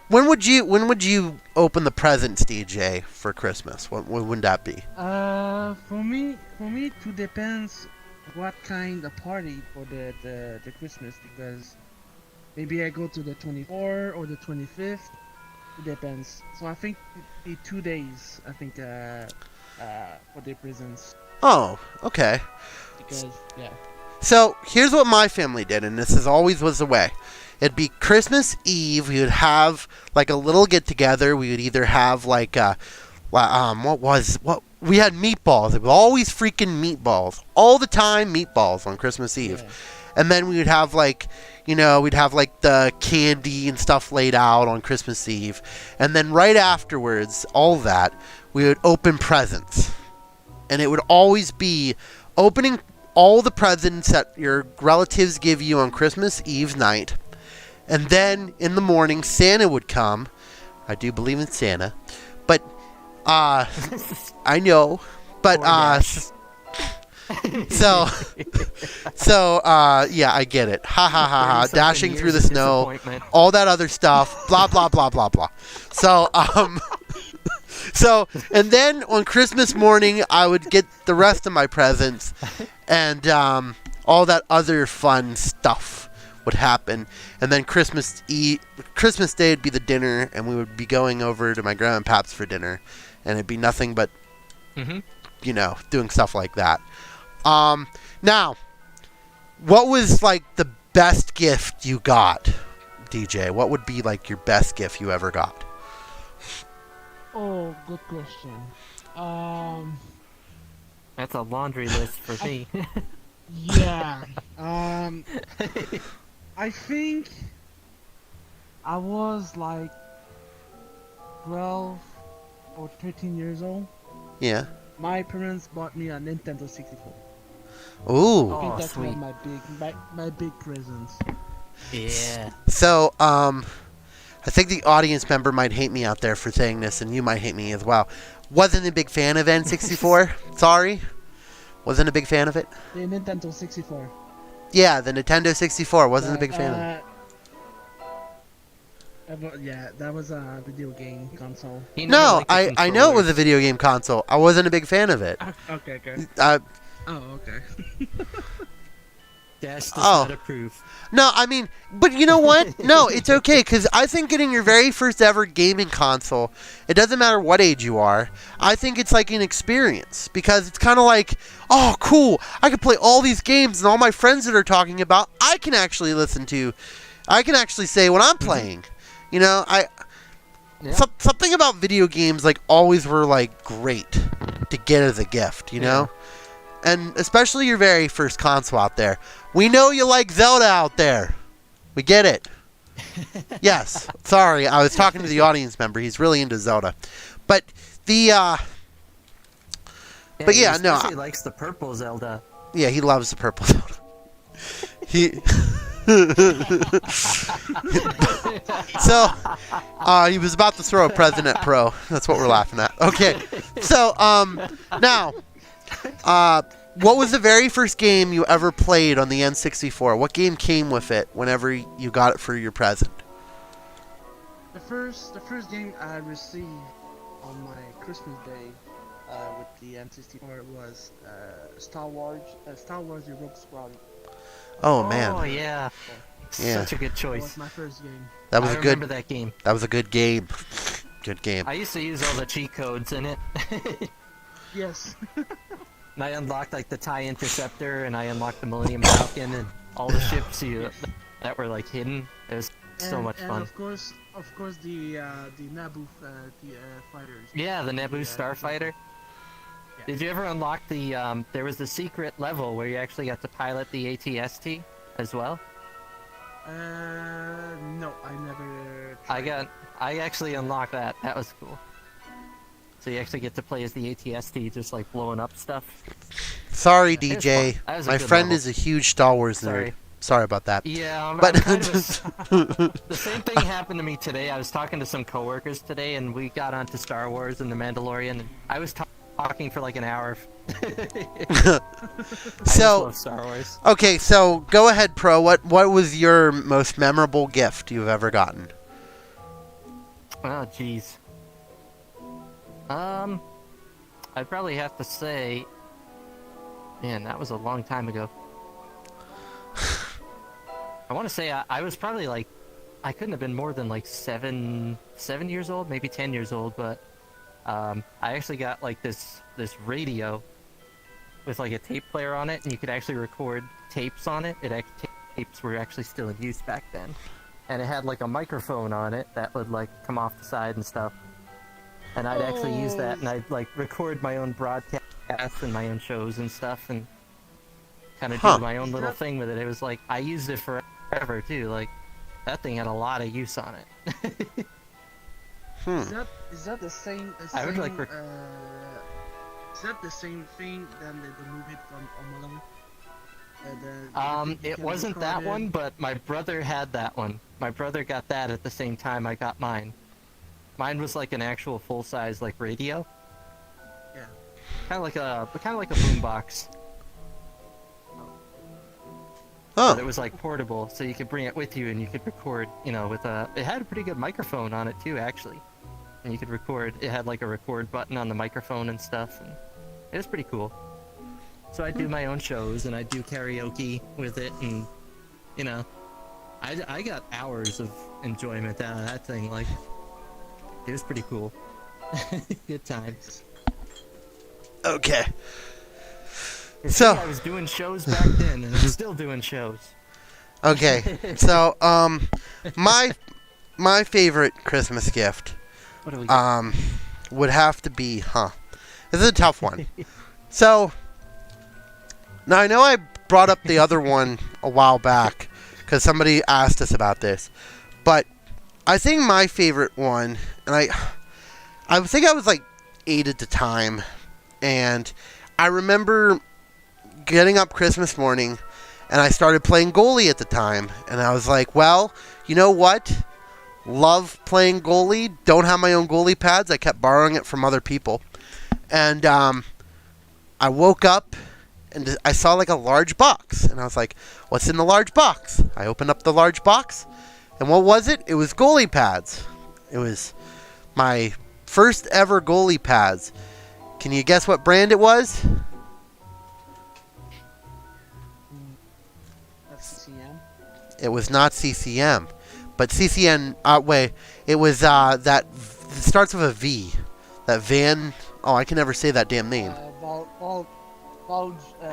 when would you open the presents, DJ, for Christmas? When would that be? For me, it depends what kind of party for the Christmas, because maybe I go to the 24th or the 25th. It depends. So I think the 2 days. I think for the presents, Oh, okay. because yeah. So here's what my family did, and this is always was the way. It'd be Christmas Eve. We would have like a little get together. We would either have like what we had meatballs. It was always freaking meatballs all the time. Meatballs on Christmas Eve, Yeah. and then we would have like we'd have like the candy and stuff laid out on Christmas Eve, and then right afterwards, all that we would open presents, and it would always be opening all the presents that your relatives give you on Christmas Eve night. And then in the morning, Santa would come. I do believe in Santa. But, I know. But, yeah, I get it. Ha ha ha ha. 30-something Dashing years through the of snow. disappointment. All that other stuff. Blah, blah, blah, blah, blah. So, so, and then on Christmas morning, I would get the rest of my presents, and all that other fun stuff would happen. And then Christmas Day would be the dinner, and we would be going over to my grandma and pap's for dinner, and it'd be nothing but, doing stuff like that. Now, what was like the best gift you got, DJ? What would be like your best gift you ever got? Oh, good question. That's a laundry list for me. Yeah. I think I was like 12 or 13 years old. Yeah. My parents bought me a Nintendo 64. Ooh. I think Oh, that's sweet. one of my big presents. Yeah. So, I think the audience member might hate me out there for saying this, and you might hate me as well. Wasn't a big fan of N64. Sorry. Wasn't a big fan of it. The Nintendo 64. Yeah, the Nintendo 64. Wasn't a big fan of it. Yeah, that was a video game console. He never No, liked the I know it was controllers. a video game console. I wasn't a big fan of it. Okay. Oh, okay. Dash does Oh. not approve. No, I mean, but you know what? No, it's okay, because I think getting your very first ever gaming console, it doesn't matter what age you are, I think it's like an experience, because it's kind of like, oh, cool, I can play all these games, and all my friends that are talking about, I can actually say what I'm playing. Yeah. Something about video games, like, always were, like, great to get as a gift, you know? and especially your very first console out there. We know you like Zelda out there. We get it. Yes. Sorry, I was talking to the audience member. He's really into Zelda. But the but yeah, he no. especially likes the purple Zelda. Yeah, he loves the purple Zelda. He So, he was about to throw a President Pro. That's what we're laughing at. Okay. So, now, what was the very first game you ever played on the N64? What game came with it whenever you got it for your present? The first game I received on my Christmas day with the N64 was Star Wars The Rogue Squadron. Oh, man. Oh yeah. Yeah. Such a good That choice. was my first game. That was I a remember good that game. That was a good game. Good game. I used to use all the cheat codes in it. Yes. And I unlocked like the TIE Interceptor, and I unlocked the Millennium Falcon, and all the ships that were like hidden. It was so much and fun. of course the Naboo fighters. Yeah, the Naboo Starfighter. Yeah. Did you ever unlock the? There was the secret level where you actually got to pilot the AT-ST as well. No, I never. Tried. I actually unlocked that. That was cool. So you actually get to play as the AT-ST, just like blowing up stuff. Sorry, It was DJ. fun. That was a My good friend level. is a huge Star Wars nerd. Sorry. Sorry about that. Yeah, I'm But kind of the same thing happened to me today. I was talking to some coworkers today, and we got onto Star Wars and The Mandalorian. And I was talking for like an hour. I just So, love Star Wars. okay, so go ahead, Pro. What was your most memorable gift you've ever gotten? Oh, jeez. I'd probably have to say, man, that was a long time ago. I want to say I was probably like, I couldn't have been more than like seven years old, maybe 10 years old, but I actually got like this radio with like a tape player on it, and you could actually record tapes on it. Tapes were actually still in use back then, and it had like a microphone on it that would like come off the side and stuff. And I'd actually use that, and I'd like record my own broadcasts and my own shows and stuff, and kind of do my own little thing with it. It was like I used it forever too. Like that thing had a lot of use on it. Is that the same? I would like. Is that the same thing than the movie from Home Alone? It wasn't that one, but my brother had that one. My brother got that at the same time I got mine. Mine was like an actual full-size like radio. Yeah. Kind of like a boombox. Oh, But it was like portable, so you could bring it with you and you could record. You know, with a. It had a pretty good microphone on it too, actually. And you could record. It had like a record button on the microphone and stuff, and it was pretty cool. So I do my own shows and I do karaoke with it, and you know, I got hours of enjoyment out of that thing. Like, it was pretty cool. Good times. okay. So So- I was doing shows back then, and I'm still doing shows. Okay. So, my favorite Christmas gift, What do we got? would have to be, this is a tough one. So, now I know I brought up the other one a while back because somebody asked us about this, but I think my favorite one, and I think I was like 8 at the time, and I remember getting up Christmas morning, and I started playing goalie at the time, and I was like, well, you know what? Love playing goalie. Don't have my own goalie pads. I kept borrowing it from other people, and I woke up and I saw like a large box, and I was like, what's in the large box? I opened up the large box, and what was it? It was goalie pads. It was my first ever goalie pads. Can you guess what brand it was? That's CM. It was not CCM, but CCN. Wait, it was that. It starts with a V. That Van. Oh, I can never say that damn name. I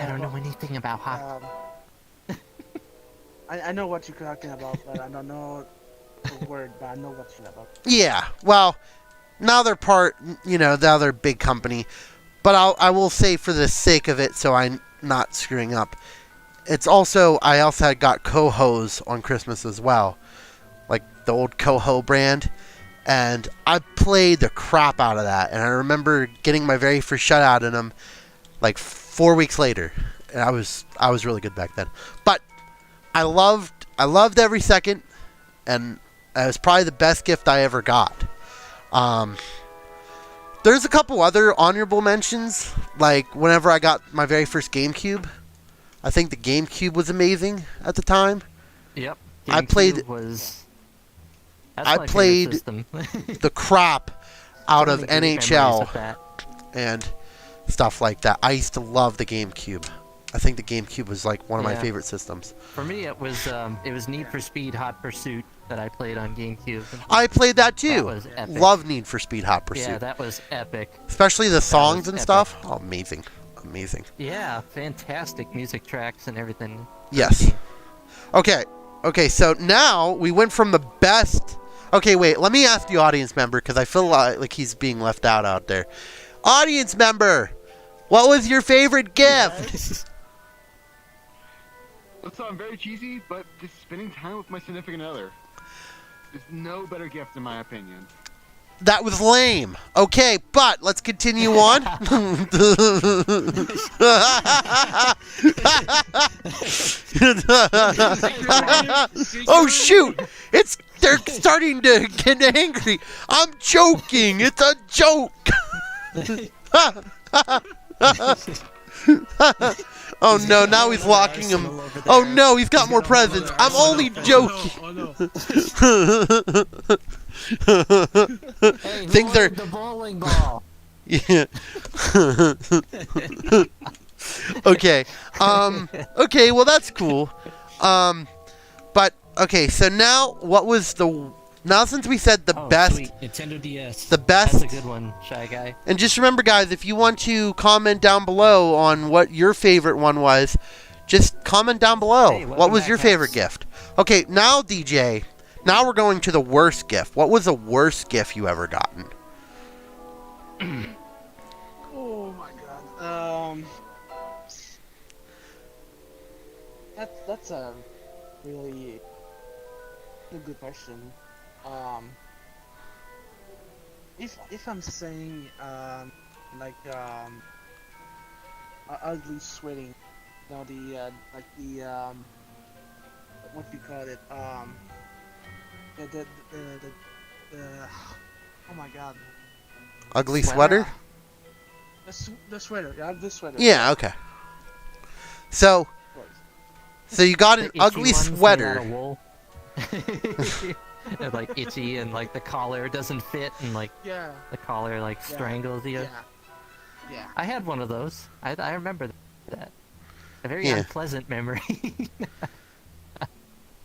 don't know anything about hockey. I know what you're talking about, but I don't know the word, but I know what you're about. Yeah. Well, now they're part. You know, now they're a big company, But I will say for the sake of it, so I'm not screwing up, I also had got Cohos on Christmas as well, like the old Coho brand, and I played the crap out of that, and I remember getting my very first shutout in them like 4 weeks later, and I was really good back then. But I loved every second, and it was probably the best gift I ever got. There's a couple other honorable mentions, like whenever I got my very first GameCube. I think the GameCube was amazing at the time. Yep. I played the crap out of NHL and stuff like that. I used to love the GameCube. I think the GameCube was like one of my favorite systems. For me, it was Need for Speed Hot Pursuit that I played on GameCube. I played that too. That was epic. Love Need for Speed Hot Pursuit. Yeah, that was epic. Especially the songs and epic. stuff. Oh, amazing. Amazing. Yeah, fantastic music tracks and everything. Yes. Okay, so now we went from the best... Okay, wait, let me ask the audience member, because I feel like he's being left out there. Audience member, what was your favorite gift? Let's sound very cheesy, but just spending time with my significant other. There's no better gift in my opinion. That was lame. Okay, but let's continue on. Oh shoot! They're starting to get angry. I'm joking. It's a joke. Oh no, now he's locking him. Oh no, he's got more presents. I'm only joking. Hey, Things are the bowling ball. Yeah. Okay. Okay, well that's cool. But okay, so now since we said the best Sweet. Nintendo DS. the best That's a good one, Shy Guy. And just remember guys, if you want to comment down below on what your favorite one was, just comment down below. Hey, what was your back, favorite Max. gift? Okay, now DJ, now we're going to the worst gift. What was the worst gift you ever gotten? Oh my god. That's a really good question. If I'm saying ugly sweating, you know, what do you call it? Oh my god. Ugly sweater? The sweater, yeah, the sweater. Yeah, okay. So you got an ugly sweater. They're like itchy and like the collar doesn't fit and like the collar like strangles you. Yeah. I had one of those. I remember that. A very unpleasant memory.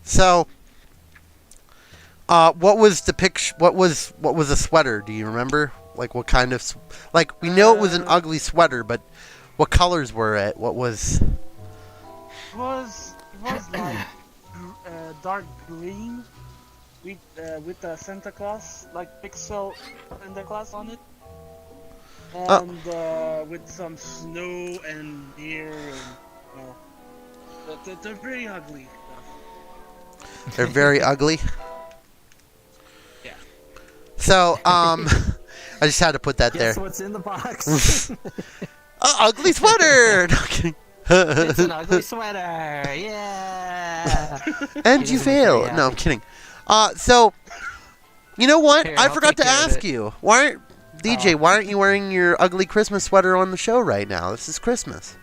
So, what was the picture? What was a sweater? Do you remember? Like what kind of? Like we know it was an ugly sweater, but what colors were it? What was? It was like dark green with the Santa Claus, like pixel Santa Claus on it, and with some snow and deer and they're very ugly. They're very ugly. Yeah. So I just had to put that Guess there. what's in the box? Ugly sweater. No, kidding. It's an ugly sweater. Yeah. And you fail. No, I'm kidding. So, you know what? Here, I I'll forgot to take care of ask you. Why aren't you wearing your ugly Christmas sweater on the show right now? This is Christmas.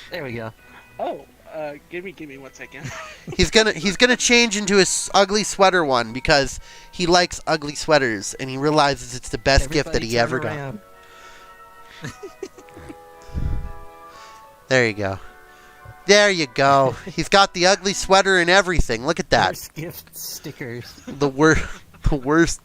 There we go. Oh, give me 1 second. He's gonna change into his ugly sweater one because he likes ugly sweaters and he realizes it's the best gift that he ever got. There you go. There you go. He's got the ugly sweater and everything. Look at that. Worst gift stickers. The worst.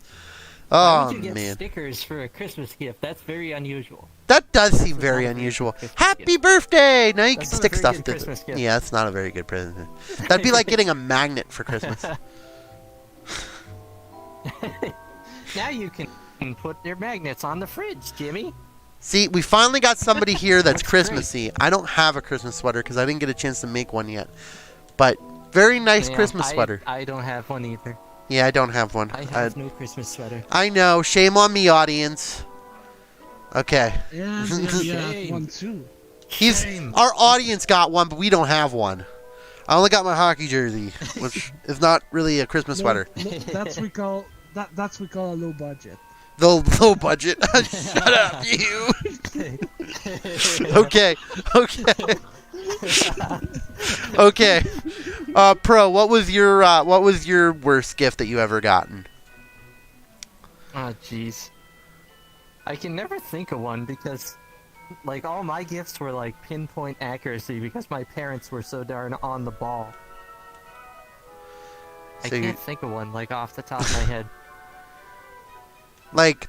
Why Oh would you get man, stickers for a Christmas gift? That's very unusual. that does seem is very not a very unusual. good Christmas Happy gift. birthday! Now you That's can not a stick very stuff good to. Christmas gift. Yeah, that's not a very good present. That'd be like getting a magnet for Christmas. Now you can put your magnets on the fridge, Jimmy. See, we finally got somebody here that's That's Christmassy. I don't have a Christmas sweater because I didn't get a chance to make one yet. But very nice Yeah, Christmas sweater. I don't have one either. Yeah, I don't have one. I have no Christmas sweater. I know. Shame on me, audience. Okay. Yeah, we have Shame. one too. Shame. Our audience got one, but we don't have one. I only got my hockey jersey, which is not really a Christmas sweater. No, that's we call a low budget. The low budget. Shut up, you. Okay. Okay. Pro, what was your worst gift that you ever gotten? Oh, jeez. I can never think of one because, like, all my gifts were, like, pinpoint accuracy because my parents were so darn on the ball. I So can't think of one, like, off the top of my head. Like,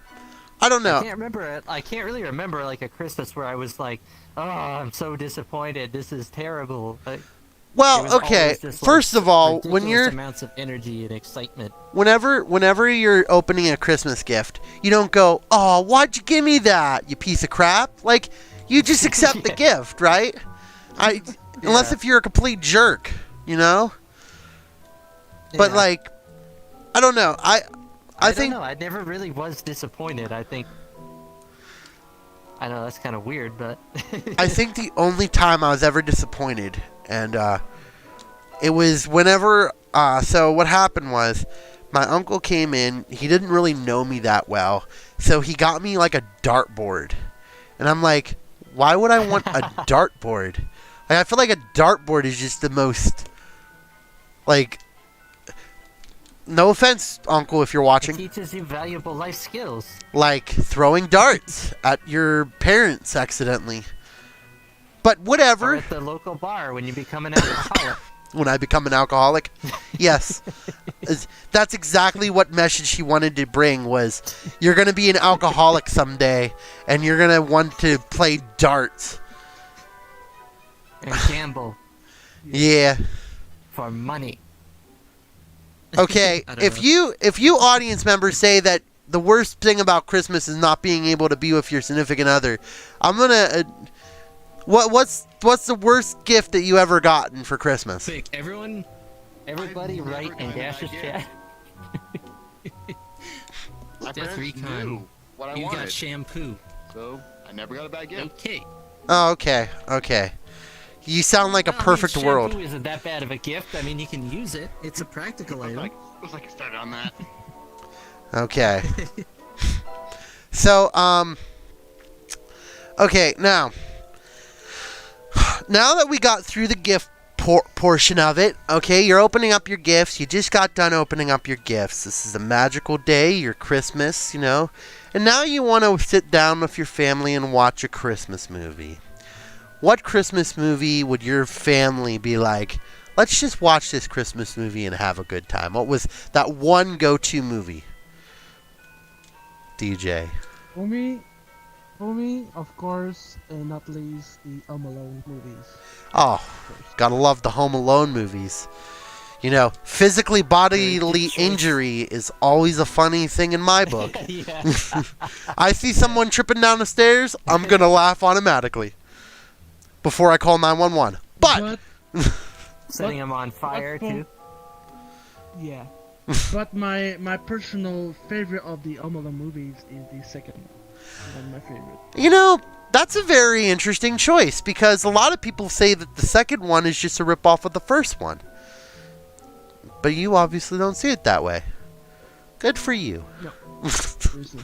I don't know. I can't remember it. I can't really remember, like, a Christmas where I was like, oh, I'm so disappointed. This is terrible. Like, it Well, was okay. always just, like, First of all, when ridiculous you're amounts of energy and excitement. whenever you're opening a Christmas gift, you don't go, "Oh, why'd you give me that, you piece of crap?" Like, you just accept the gift, right? Unless if you're a complete jerk, you know? But Yeah. like, I don't know. I think don't know. I never really was disappointed. I think. I know that's kind of weird, but. I think the only time I was ever disappointed, and it was whenever. So what happened was, my uncle came in. He didn't really know me that well, so he got me like a dartboard, and I'm like, why would I want a dartboard? Like, I feel like a dartboard is just the most, like. No offense, Uncle, if you're It watching. teaches you valuable life skills. Like throwing darts at your parents accidentally. But Or whatever. at the local bar when you become an alcoholic. When I become an alcoholic, yes, that's exactly what message he wanted to bring. Was you're gonna be an alcoholic someday, and you're gonna want to play darts. And gamble Yeah. for money. Okay. I don't if you audience members say that the worst thing about Christmas is not being able to be with your significant other, I'm gonna. What's the worst gift that you ever gotten for Christmas? Quick, everyone. Everybody never write in gotten Dash's that chat. My Death parents Recon. knew what I You wanted, got shampoo. so I never got a bad gift. Okay. Oh, okay. You sound like a Well, I mean, perfect shampoo world. isn't that bad of a gift. I mean, you can use it. It's a practical item. Looks like I started on that. Okay. So, okay, now that we got through the gift portion of it, okay, you're opening up your gifts. You just got done opening up your gifts. This is a magical day, your Christmas, you know. And now you want to sit down with your family and watch a Christmas movie. What Christmas movie would your family be like, let's just watch this Christmas movie and have a good time? What was that one go-to movie? DJ. For me, of course, and not least, the Home Alone movies. Oh, gotta love the Home Alone movies. You know, physically bodily choice. injury is always a funny thing in my book. Yeah. I see someone tripping down the stairs, I'm gonna laugh automatically before I call 911. But Setting them on fire, but- too. Yeah. But my personal favorite of the Home Alone movies is the second one. One of my favorite. you know, that's a very interesting choice because a lot of people say that the second one is just a ripoff of the first one. But you obviously don't see it that way. Good for you. No. Seriously.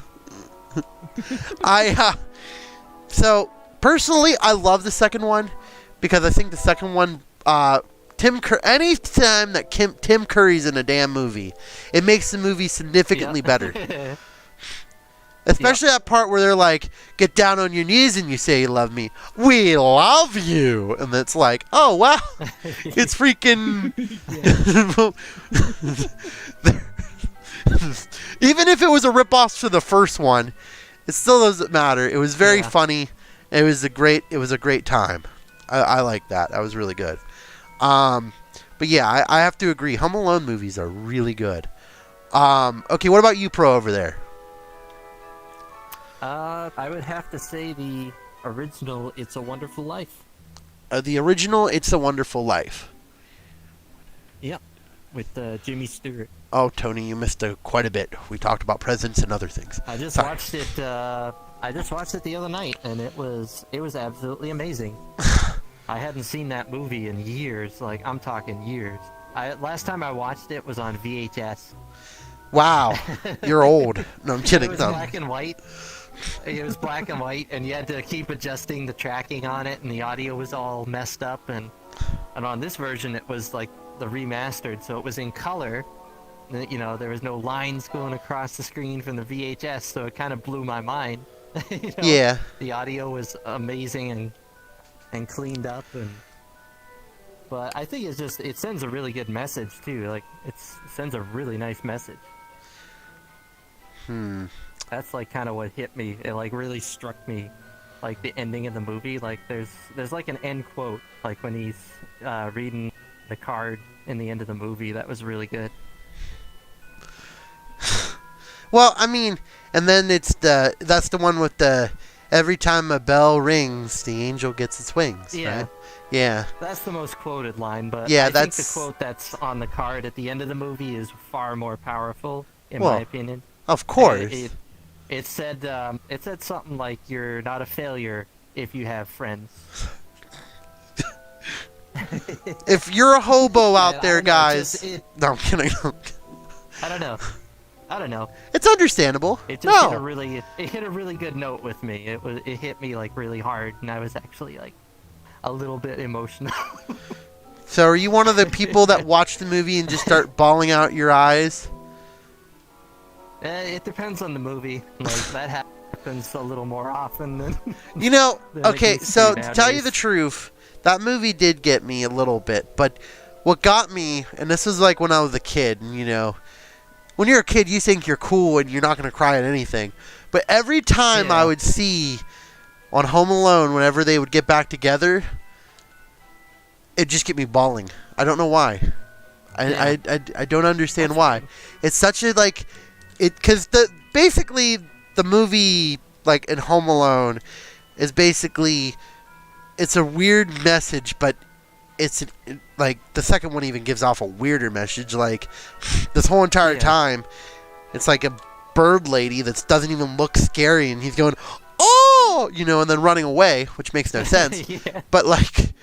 So personally, I love the second one because I think the second one, any time that Tim Curry's in a damn movie, it makes the movie significantly better. Especially that part where they're like, get down on your knees and you say you love me. We love you. And it's like, oh, wow. It's freaking... Even if it was a ripoff to the first one, it still doesn't matter. It was very funny. It was a great time. I like that. That was really good. But yeah, I have to agree. Home Alone movies are really good. Okay, what about you, Pro, over there? I would have to say the original It's a Wonderful Life. The original It's a Wonderful Life. Yep, with Jimmy Stewart. Oh, Tony, you missed quite a bit. We talked about presents and other things. I just Sorry. watched it. I just watched it the other night, and it was absolutely amazing. I hadn't seen that movie in years. Like, I'm talking years. Last time I watched it was on VHS. Wow, you're old. No, I'm kidding. It was No. black and white. It was black and white, and you had to keep adjusting the tracking on it, and the audio was all messed up. And on this version, it was like the remastered, so it was in color. You know, there was no lines going across the screen from the VHS, so it kind of blew my mind. You know? Yeah. The audio was amazing and cleaned up, but I think it sends a really good message too. Like, it sends a really nice message. That's like kind of what hit me. It like really struck me, like the ending of the movie. Like there's like an end quote, like when he's reading the card in the end of the movie. That was really good. Well, I mean, and then that's the one with the every time a bell rings, the angel gets its wings. Yeah. Right? Yeah. That's the most quoted line, but Yeah, I think that's- the quote that's on the card at the end of the movie is far more powerful, in Well, my opinion. Of course. It said something like, "You're not a failure if you have friends." If you're a hobo out I there, don't know, guys. No, I'm kidding. I don't know. It's understandable. It just hit No. a really good note with me. It hit me like really hard, and I was actually like a little bit emotional. So are you one of the people that watch the movie and just start bawling out your eyes? It depends on the movie. Like, that happens a little more often than. You know, Then it okay, gets so to to tell you nowadays. the truth, that movie did get me a little bit, but what got me, and this was like when I was a kid, and you know, when you're a kid, you think you're cool and you're not going to cry at anything. But every time Yeah. I would see on Home Alone, whenever they would get back together, it'd just get me bawling. I don't know why. I don't understand why. It's such a, like, because basically the movie, like, in Home Alone is basically, it's a weird message, but it's like the second one even gives off a weirder message. Like, this whole entire time, it's like a bird lady that doesn't even look scary, and he's going, "Oh!" you know, and then running away, which makes no sense. Yeah. But like,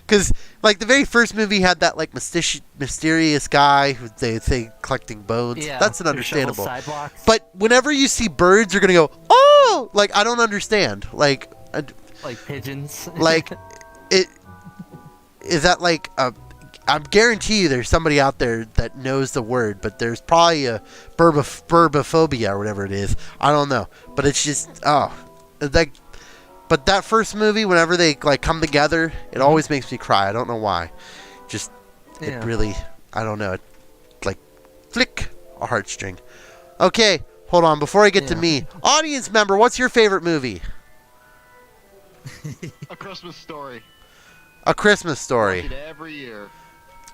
because like the very first movie had that like mysterious guy who they say collecting bones. Yeah, That's an who shovels understandable. sidewalks. But whenever you see birds, you're gonna go, "Oh!" Like, I don't understand. Like, Like pigeons. like it is that like a. I guarantee you there's somebody out there that knows the word, but there's probably a burbophobia or whatever it is. I don't know, but it's just like. But that first movie, whenever they like come together, it always makes me cry. I don't know why. Just Yeah. it really, I don't know. It like flick a heartstring. Okay, hold on. Before I get to Yeah. me, audience member, what's your favorite movie? A Christmas Story. A Christmas Watch Story. it every year.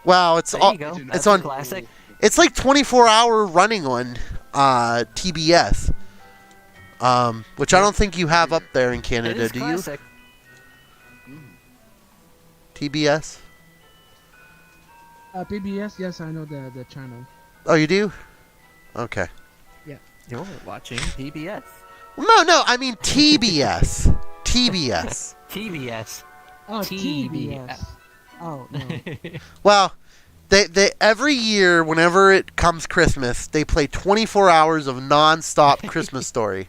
Wow, it's There all, you go. it's That's a on. classic. It's like 24-hour running on TBS. Which I don't think you have up there in It Canada, is do classic. you? TBS? PBS, yes, I know the channel. Oh, you do? Okay. You're watching PBS. No, I mean TBS. TBS. TBS. Oh, TBS. TBS. Oh, no. Well, they every year, whenever it comes Christmas, they play 24 hours of non-stop Christmas Story.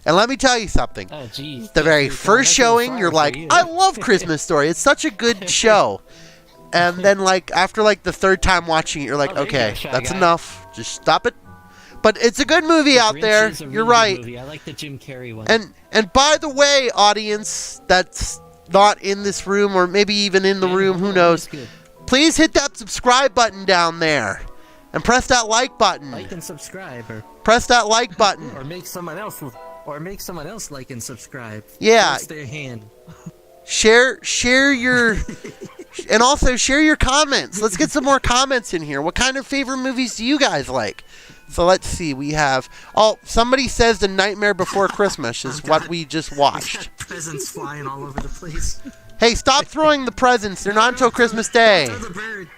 And let me tell you something. Oh, jeez. The very You're first kinda showing, sorry you're for like, you. I love Christmas Story. It's such a good show. And then, like, after, like, the third time watching it, you're like, Oh, there you go, okay, Shy that's Guy. enough. Just stop it. But it's a good movie out Grinch there. is a You're really good right. movie. I like the Jim Carrey one. And by the way, audience that's not in this room or maybe even in the Yeah, room, who no, knows, it's good. please hit that subscribe button down there. And press that like button. Like and subscribe, Press that like button. Or make someone else like and subscribe. Yeah. Force their hand. Share your and also share your comments. Let's get some more comments in here. What kind of favorite movies do you guys like? So let's see. We have somebody says The Nightmare Before Christmas is what we just watched. Presents flying all over the place. Hey, stop throwing the presents. They're not until Christmas Day. Throw the bird.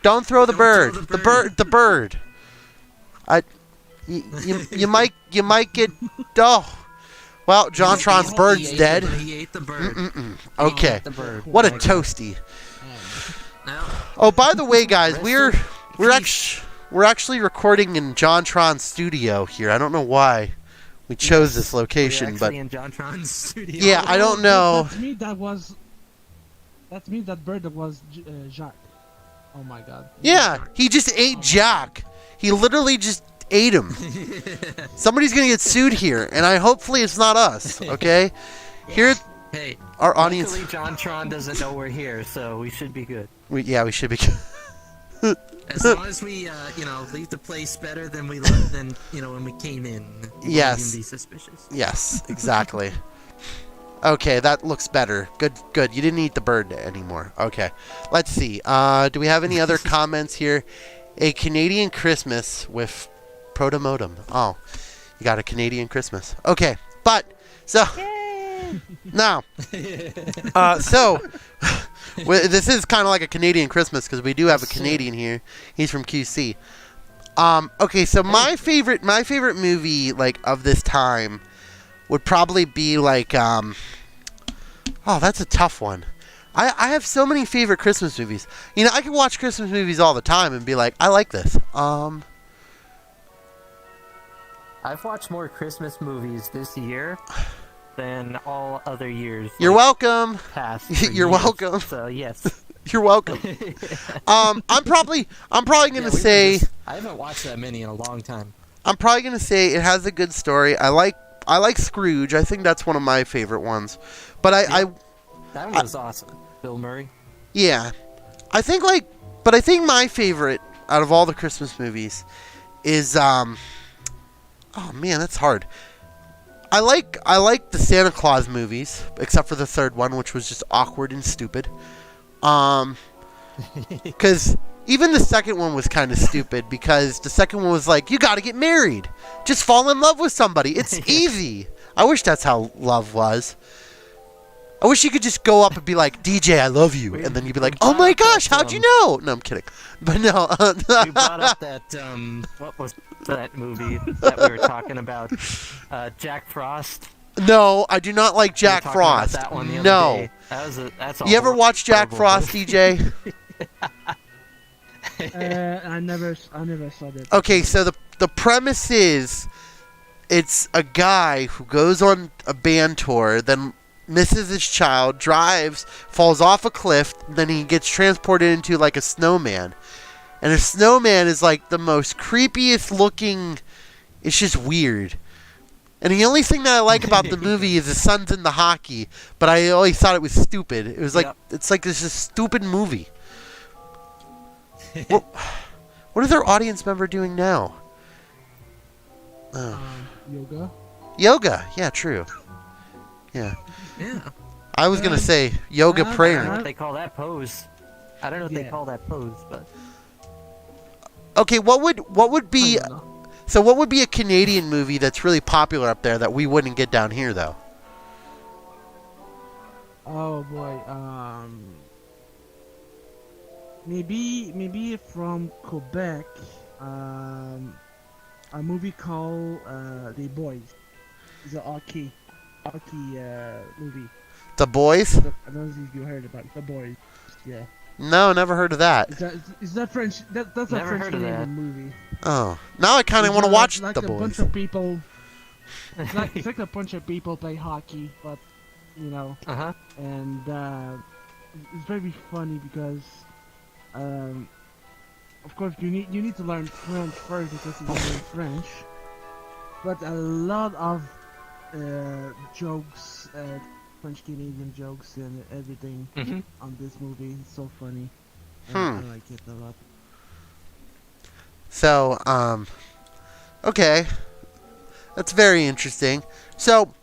Don't throw the Don't bird. throw The bird. You might get. Oh, well, JonTron's bird's dead. He ate the bird. Okay. The bird. What a toasty. No. Oh, by the way, guys, we're actually recording in JonTron's studio here. I don't know why we chose this location, We're but actually in JonTron's studio. yeah, I don't know. That's me. That's me. That bird that was Jacques. Oh my god. Yeah, he just ate Jack. He literally just ate him. Somebody's gonna get sued here, and hopefully it's not us. Okay, here Hey, our audience. Luckily, JonTron doesn't know we're here, so we should be good. We should be. as long as we, leave the place better than we left, than when we came in. We Yes. won't even be suspicious. Yes, exactly. Okay, that looks better. Good. You didn't eat the bird anymore. Okay, let's see. Do we have any other comments here? A Canadian Christmas with Protomodem. Oh, you got a Canadian Christmas. Okay, but so now, this is kind of like a Canadian Christmas because we do have a Canadian here. He's from QC. Okay, so my favorite movie like of this time would probably be like oh, that's a tough one. I have so many favorite Christmas movies. I can watch Christmas movies all the time and be like, I like this. I've watched more Christmas movies this year than all other years. You're welcome. Past. You're welcome. So yes. You're welcome. I'm probably gonna say I haven't watched that many in a long time. I'm probably gonna say it has a good story. I like Scrooge. I think that's one of my favorite ones. But That one was awesome. Bill Murray. Yeah. I think my favorite out of all the Christmas movies is oh man, that's hard. I like the Santa Claus movies, except for the third one, which was just awkward and stupid. Cuz even the second one was kind of stupid because the second one was like, you got to get married. Just fall in love with somebody. It's easy. I wish that's how love was. I wish you could just go up and be like, DJ, I love you. And then you'd be like, oh my gosh, how'd you know? No, I'm kidding. But no. We brought up that, what was that movie that we were talking about? Jack Frost. No, I do not like Jack We were talking Frost. about that one the other No. day. That's a You ever watch Jack horrible Frost, movie. DJ? I never saw that. Okay, so the premise is it's a guy who goes on a band tour, then misses his child, drives, falls off a cliff, then he gets transported into like a snowman. And a snowman is like the most creepiest looking. It's just weird. And the only thing that I like about the movie is the son's in the hockey, but I always thought it was stupid. It was like, It's like this is a stupid movie. What is our audience member doing now? Yoga. Yoga. Yeah, true. Yeah. Yeah. I was gonna say yoga I don't I don't know prayer. what they call that pose. I don't know what they Yeah. call that pose, but Okay, what would be I don't know. so? What would be a Canadian movie that's really popular up there that we wouldn't get down here though? Oh boy. Maybe from Quebec. A movie called The Boys. It's a hockey movie. The Boys? I don't know if you heard about it. The Boys. Yeah. No, never heard of that. Is that French? That's a Never French heard of Canadian that. movie. Oh, now I kind of It's want to like- watch like The a Boys. bunch of people. It's like a bunch of people play hockey, but uh-huh. and it's very funny because, of course, you need to learn French first because you learn French. But a lot of jokes, French Canadian jokes and everything Mhm. on this movie. It's so funny. Hmm. I like it a lot. So, okay, that's very interesting. So,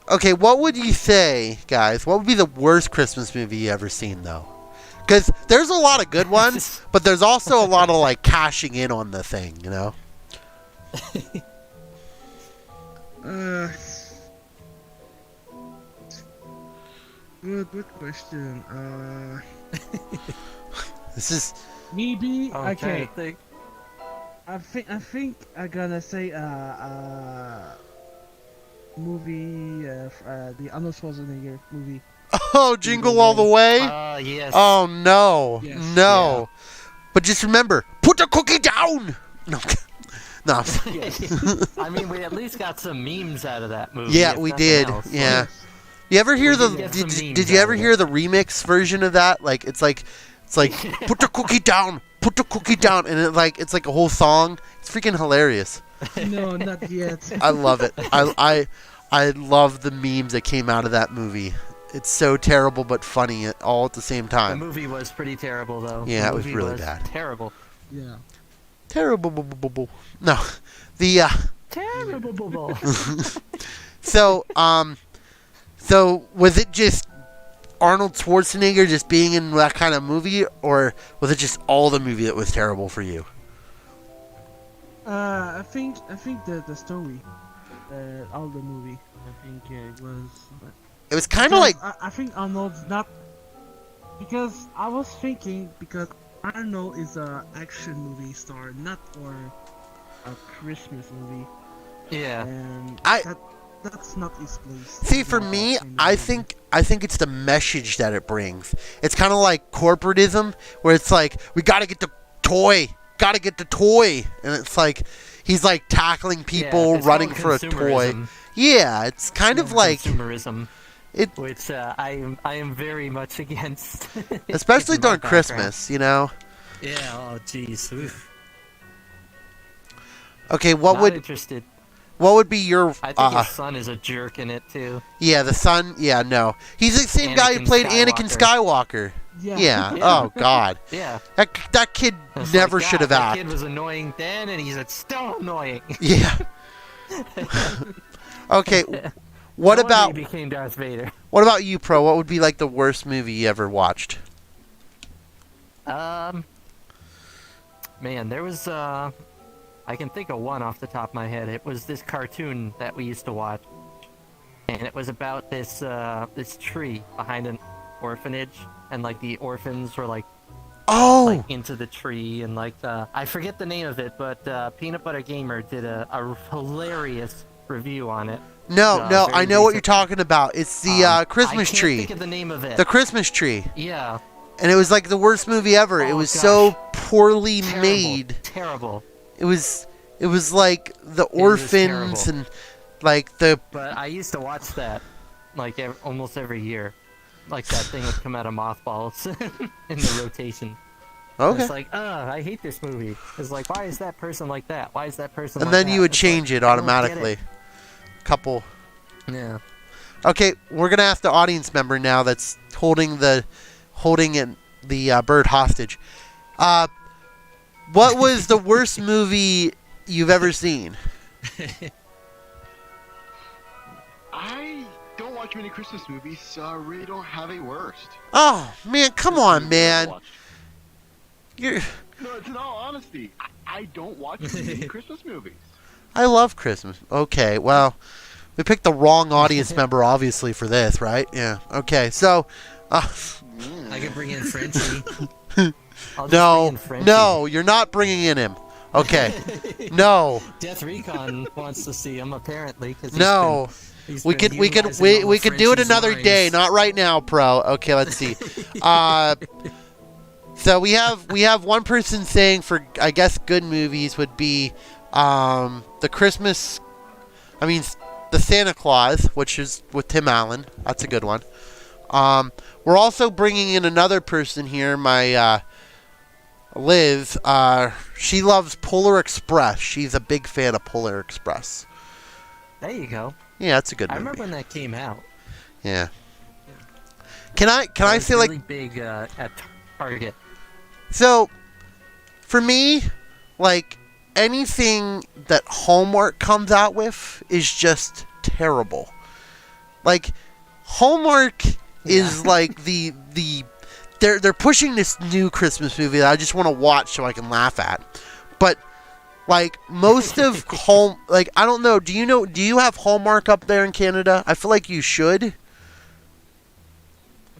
Okay, what would you say, guys? What would be the worst Christmas movie you ever seen, though? Because there's a lot of good ones, but there's also a lot of like cashing in on the thing, you know? Good question. This is Maybe okay. Think. I think I'm gonna say movie the Arnold Schwarzenegger movie. oh, Jingle All the Way. Yes. Oh no, Yes. no. But just remember, put the cookie down. No, no. I mean, we at least got some memes out of that movie. Yeah, if we nothing did. else. Yeah. You ever hear We the? did get some Did memes you out ever of hear it. the remix version of that? Like it's like put the cookie down, put the cookie down, and it's like a whole song. It's freaking hilarious. No, not yet. I love it. I love the memes that came out of that movie. It's so terrible but funny all at the same The time. movie was pretty terrible, though. Yeah, The it was movie really bad. Terrible. Yeah. Terrible. No, the Terrible. so was it just Arnold Schwarzenegger just being in that kind of movie, or was it just all the movie that was terrible for you? I think the story, all the movie. I think it was. It was kind of like I think Arnold's not because I was thinking because Arnold is a action movie star, not for a Christmas movie, Yeah. and that's not his place. see for Not me. action I movie. think it's the message that it brings. It's kind of like corporatism, where it's like we gotta get the toy, and it's like he's like tackling people it's running called for a toy. consumerism. Yeah, it's kind of like Consumerism. it, Which I am very much against. especially It's during my background. Christmas. You know. Yeah. Oh, jeez. Oof. Okay, Not interested. what would be your I think his son is a jerk in it too. yeah, the son, yeah, no. He's the same guy who Anakin played Anakin Skywalker. Yeah. Yeah. Yeah. Oh god. Yeah. That kid It's never like, should have God, that acted. kid was annoying then, and he's still annoying. Yeah. Okay. What No wonder about he became Darth Vader? you, Pro? What would be like the worst movie you ever watched? Man, there was I can think of one off the top of my head. It was this cartoon that we used to watch, and it was about this this tree behind an orphanage, and like the orphans were like Oh, into the tree, and like I forget the name of it, but Peanut Butter Gamer did a hilarious review on it. no, very I know what you're recent. talking about. It's the Christmas I can't tree. think of the name of it. The Christmas tree. Yeah, And it was like the worst movie ever. It Oh, was gosh. so poorly terrible, made. terrible. It was like the was orphans terrible. and like the But I used to watch that like almost every year. Like that thing would come out of mothballs in the rotation. okay. It's like, I hate this movie. It's like, why is that person like that? Why is that person And like then that? you would It's change like, it I don't get automatically. Couple. Yeah. Okay, we're gonna ask the audience member now that's holding the bird hostage. What was the worst movie you've ever seen? I don't watch many Christmas movies, so I really don't have a worst. Oh man, come on, man. You're. No, it's in all honesty. I don't watch many Christmas movies. I love Christmas. Okay, well, we picked the wrong audience member, obviously, for this, right? Yeah. Okay, so. I could bring in Frenchie. I'll just bring No, in Frenchie. no, you're not bringing in him. Okay, no, Death Recon wants to see him apparently. Cause no. We could do it another day, not right now, Pro. Okay, let's see. So we have one person saying for I guess good movies would be the Christmas, the Santa Claus, which is with Tim Allen. That's a good one. We're also bringing in another person here, my Liz. She loves Polar Express. She's a big fan of Polar Express. There you go. Yeah, that's a good I movie. remember when that came out. Yeah. Can I It was say really like big at Target. so? For me, like anything that Hallmark comes out with is just terrible. Like, Hallmark is like the they're pushing this new Christmas movie that I just want to watch so I can laugh at. But like most of like I don't know, do you have Hallmark up there in Canada? I feel like you should. I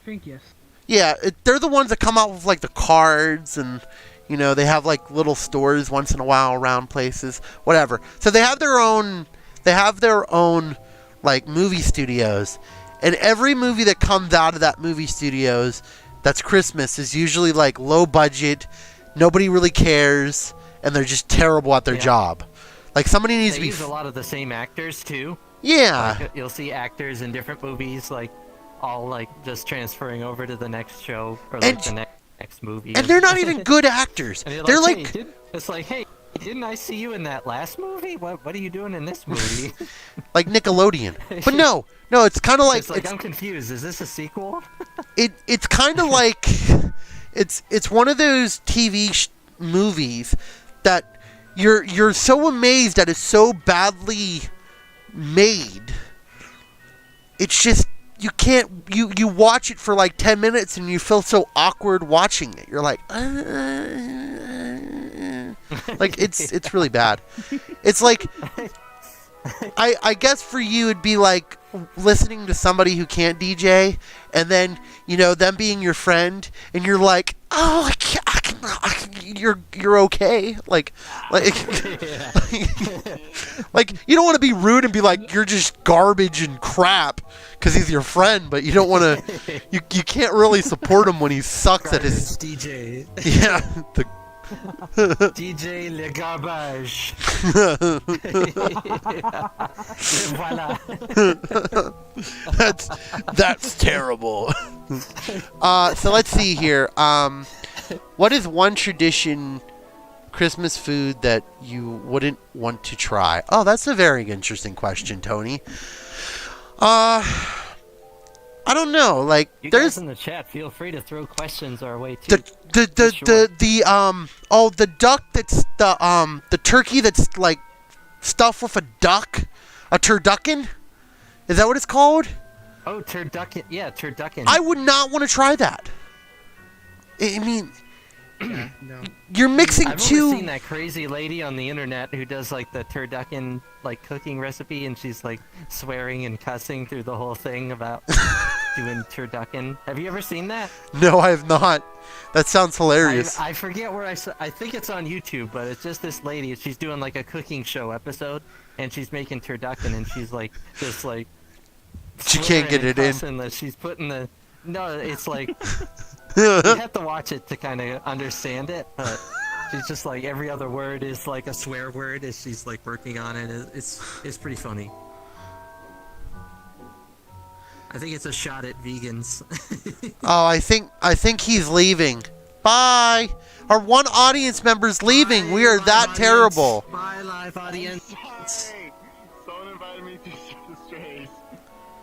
think yes. Yeah, they're the ones that come out with like the cards, and they have like little stores once in a while around places, whatever. So they have their own like movie studios, and every movie that comes out of that movie studios that's Christmas is usually like low budget, nobody really cares, and they're just terrible at their job. Like somebody needs to be use a lot of the same actors too. Yeah. Like, you'll see actors in different movies like all like just transferring over to the next show or like the next movie. And they're not even good actors. They're like, hey, it's like, hey, didn't I see you in that last movie? What are you doing in this movie? like Nickelodeon. But no, it's kind of like it's like I'm confused. Is this a sequel? It's kind of like it's one of those TV movies that you're so amazed that it's so badly made. It's just you can't you watch it for like 10 minutes and you feel so awkward watching it. You're like like it's really bad. It's like I guess for you it'd be like listening to somebody who can't DJ, and then them being your friend, and you're like, oh, I can, you're okay, like like you don't want to be rude and be like you're just garbage and crap because he's your friend, but you don't want to you can't really support him when he sucks at his DJ. Yeah, the DJ Le Garbage. Voila. That's terrible. So let's see here. What is one tradition Christmas food that you wouldn't want to try? Oh, that's a very interesting question, Tony. I don't know. Like, you there's guys in the chat. Feel free to throw questions our way too. the duck that's the turkey that's like stuffed with a duck, a turducken. Is that what it's called? Oh, turducken. Yeah, turducken. I would not want to try that. I mean, No. you're mixing I've two. only seen that crazy lady on the internet who does like the turducken like cooking recipe, and she's like swearing and cussing through the whole thing about doing turducken. Have you ever seen that? No, I have not. That sounds hilarious. I forget where I saw. I think it's on YouTube, but it's just this lady. She's doing like a cooking show episode, and she's making turducken, and she's like just like. She can't get it in. That she's putting the. No, it's like. You have to watch it to kind of understand it, but she's just like every other word is like a swear word as she's like working on it. It's pretty funny. I think it's a shot at vegans. Oh, I think he's leaving. Bye. Our one audience member's leaving. We are that audience. terrible. Bye, live audience. Sorry. Someone invited me to the strays.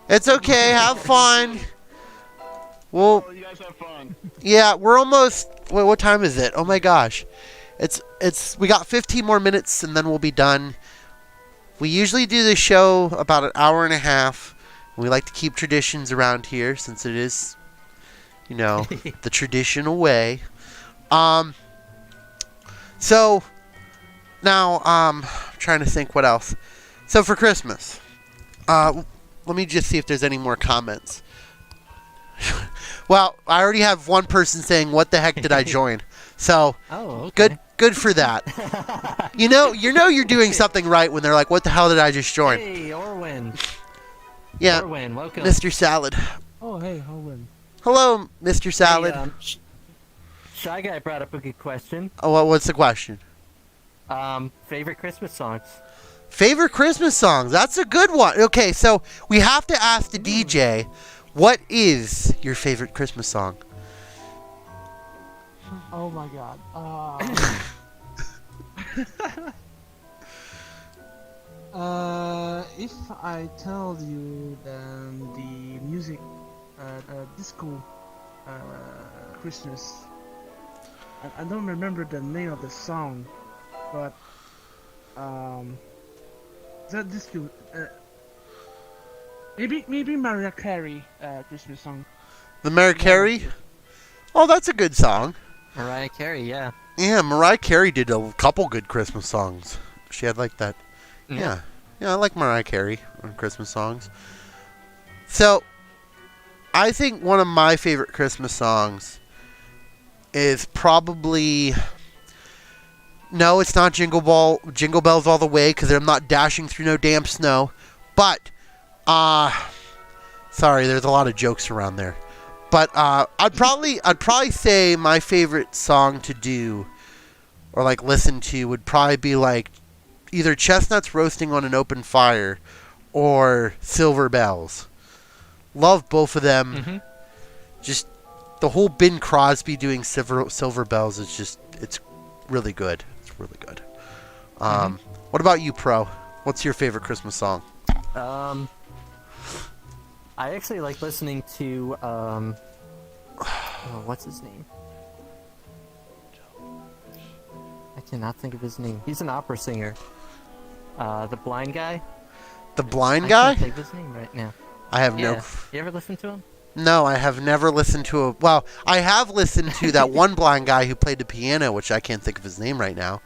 It's okay. Have fun. Well, Oh, you guys have fun. yeah, we're almost. Wait, what time is it? Oh my gosh, it's. We got 15 more minutes and then we'll be done. We usually do the show about an hour and a half. We like to keep traditions around here since it is, the traditional way. So now I'm trying to think what else. So for Christmas, let me just see if there's any more comments. Well, I already have one person saying, "What the heck did I join?" So, Oh, okay. good for that. You're doing something right when they're like, "What the hell did I just join?" Hey, Orwin. Yeah, Orwin, welcome. Mr. Salad. Oh, hey, Owen. Hello, Mr. Salad. Hey, Shy Guy brought up a good question. Oh, what's the question? Favorite Christmas songs? Favorite Christmas songs? That's a good one. Okay, so we have to ask the DJ, what is your favorite Christmas song? Oh my god. If I tell you then the music, disco, Christmas. I don't remember the name of the song, but that disco. Maybe Mariah Carey Christmas song. The Mariah Carey? Oh, that's a good song. Mariah Carey, yeah. Yeah, Mariah Carey did a couple good Christmas songs. She had like that. Yeah. Yeah, I like Mariah Carey on Christmas songs. So, I think one of my favorite Christmas songs is probably... No, it's not Jingle Bells All the Way, because I'm not dashing through no damn snow. But, sorry, there's a lot of jokes around there. But I'd probably say my favorite song to do or like listen to would probably be like either Chestnuts Roasting on an Open Fire or Silver Bells. Love both of them. Mm-hmm. Just the whole Bing Crosby doing Silver Bells is just it's really good. It's really good. What about you, Pro? What's your favorite Christmas song? I actually like listening to what's his name? I cannot think of his name. He's an opera singer. The blind guy. The blind I guy? can't think of his name right now. I have Yeah. no. You ever listen to him? No, I have never listened to a. Well, I have listened to that one blind guy who played the piano, which I can't think of his name right now.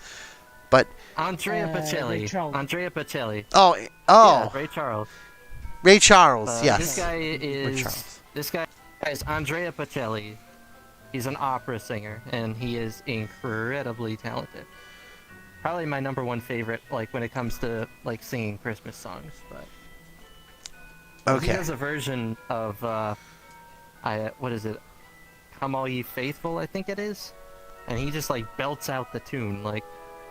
But Andrea Bocelli. Ray Charles. Andrea Bocelli. oh, Yeah, Ray Charles. Ray Charles, yes. This guy Ray Charles. is Andrea Bocelli. He's an opera singer, and he is incredibly talented. Probably my number one favorite, like when it comes to like singing Christmas songs. But he Okay. does a version of what is it? Come All Ye Faithful, I think it is, and he just like belts out the tune like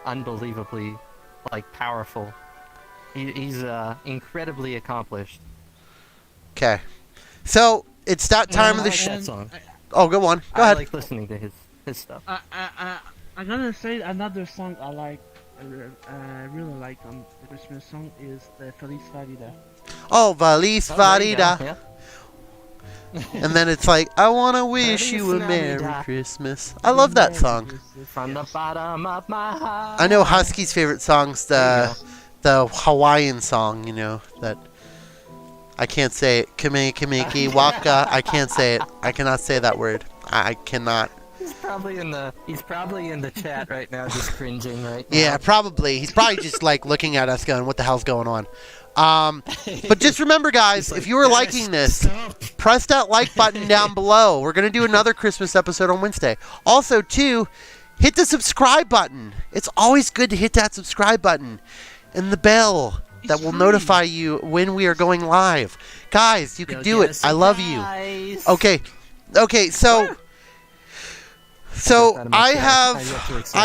unbelievably, like powerful. He's incredibly accomplished. Okay. So it's that time of the I like show. that song. Oh, go on. Go I ahead. like listening to his stuff. I'm gonna say another song I like, really like on the Christmas song is the Feliz Navidad. Oh, Feliz Oh, there you go, Navidad. yeah. And then it's like, I want to wish you a Feliz Merry Navidad. Christmas. I love that song. From the bottom of my heart. I know Husky's favorite song's There the Hawaiian song, you know, that I can't say it. Kamiki Waka. I can't say it. I cannot say that word. I cannot. He's probably in the chat right now, just cringing right now. Yeah, probably. He's probably just like looking at us going, what the hell's going on? But just remember, guys, if you were liking this, press that like button down below. We're going to do another Christmas episode on Wednesday. Also, too, hit the subscribe button. It's always good to hit that subscribe button. And the bell that will notify you when we are going live. Guys, you can do it. I love you. Okay. Okay, so I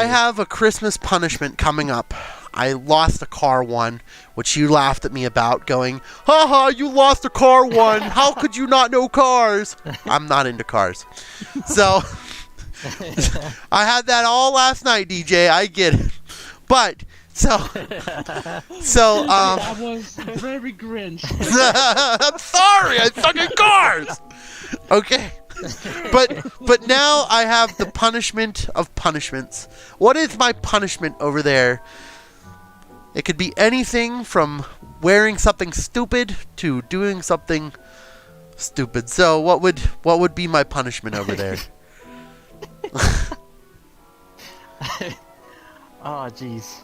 have a Christmas punishment coming up. I lost a car one, which you laughed at me about, going, haha, you lost a car one. How could you not know cars? I'm not into cars. So I had that all last night, DJ. I get it. But I was very Grinch. I'm sorry, I suck at cars. Okay. But now I have the punishment of punishments. What is my punishment over there? It could be anything from wearing something stupid to doing something stupid. So what would be my punishment over there? Oh, jeez.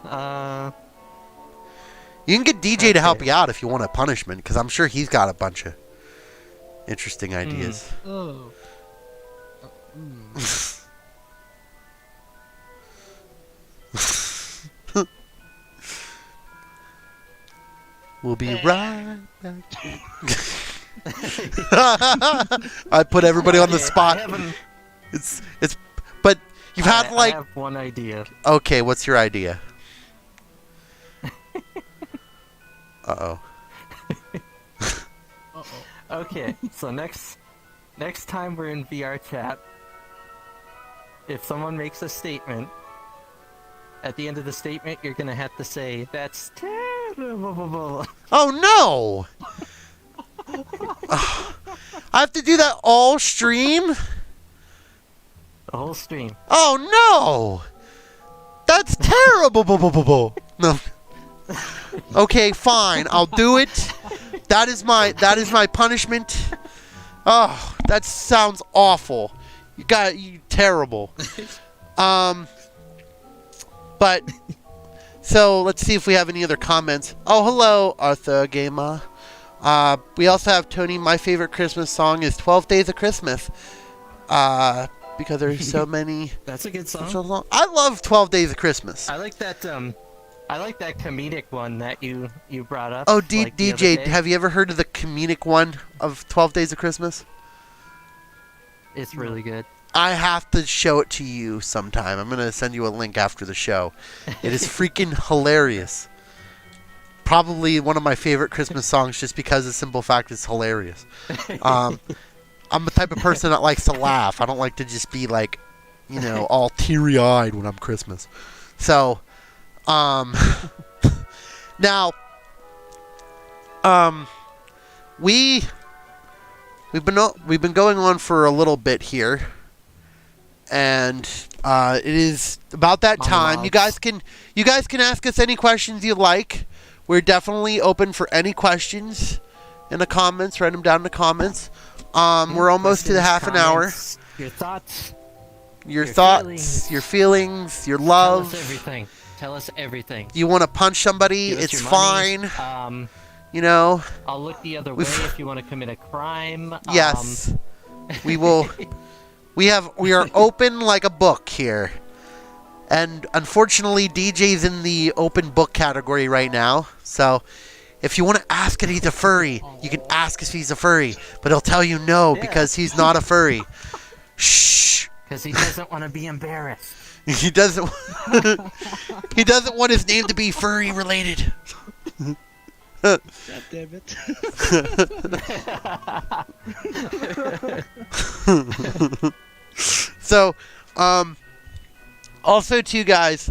You can get DJ to help you out if you want a punishment, because I'm sure he's got a bunch of interesting ideas. Oh. We'll be right back. I put everybody on the spot. It's but you've had like I have one idea. okay, what's your idea? Uh-oh. Okay, so next time we're in VR chat, if someone makes a statement, at the end of the statement, you're gonna have to say, "That's terrible." Oh no! I have to do that all stream? The whole stream. Oh no! That's terrible! No. Okay, fine. I'll do it. that is my punishment. Oh, that sounds awful. You terrible. But so let's see if we have any other comments. Oh, hello, Arthur Gamer. We also have Tony. My favorite Christmas song is 12 Days of Christmas. Because there's so many. That's a good song. So long. I love 12 Days of Christmas. I like that comedic one that you brought up. Oh, like, the other DJ, day. have you ever heard of the comedic one of 12 Days of Christmas? It's really good. I have to show it to you sometime. I'm going to send you a link after the show. It is freaking hilarious. Probably one of my favorite Christmas songs just because of the simple fact it's hilarious. I'm the type of person that likes to laugh. I don't like to just be like, all teary-eyed when I'm Christmas. So, now, we've been going on for a little bit here, and it is about that time. You guys can ask us any questions you like. We're definitely open for any questions in the comments. Write them down in the comments. We're almost to the half an hour. Your thoughts. Your thoughts, your feelings, your love. Tell us everything. Tell us everything. You want to punch somebody? Give us It's your fine. money. I'll look the other way if you want to commit a crime. Yes. We will. We are open like a book here. And unfortunately, DJ's in the open book category right now. So, if you want to ask if he's a furry, you can ask if he's a furry. But he'll tell you no because he's not a furry. Shh. Because he doesn't want to be embarrassed. He doesn't. He doesn't want his name to be furry related. God damn it. So, also too, guys,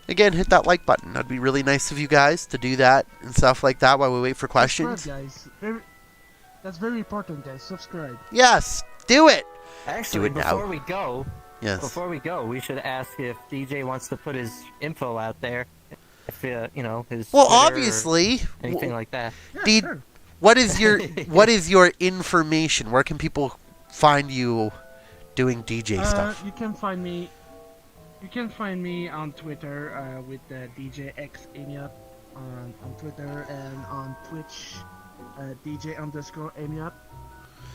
again, hit that like button. That'd be really nice of you guys to do that and stuff like that while we wait for questions. Subscribe, guys. That's very important, guys. Subscribe. Yes, do it. Actually, Do it now. before we go, we should ask if DJ wants to put his info out there. If his Well, Twitter obviously, or anything like that. Yeah, sure. what is your information? Where can people find you doing DJ stuff? You can find me on Twitter with DJ X Amiot on Twitter, and on Twitch DJ_Amiot.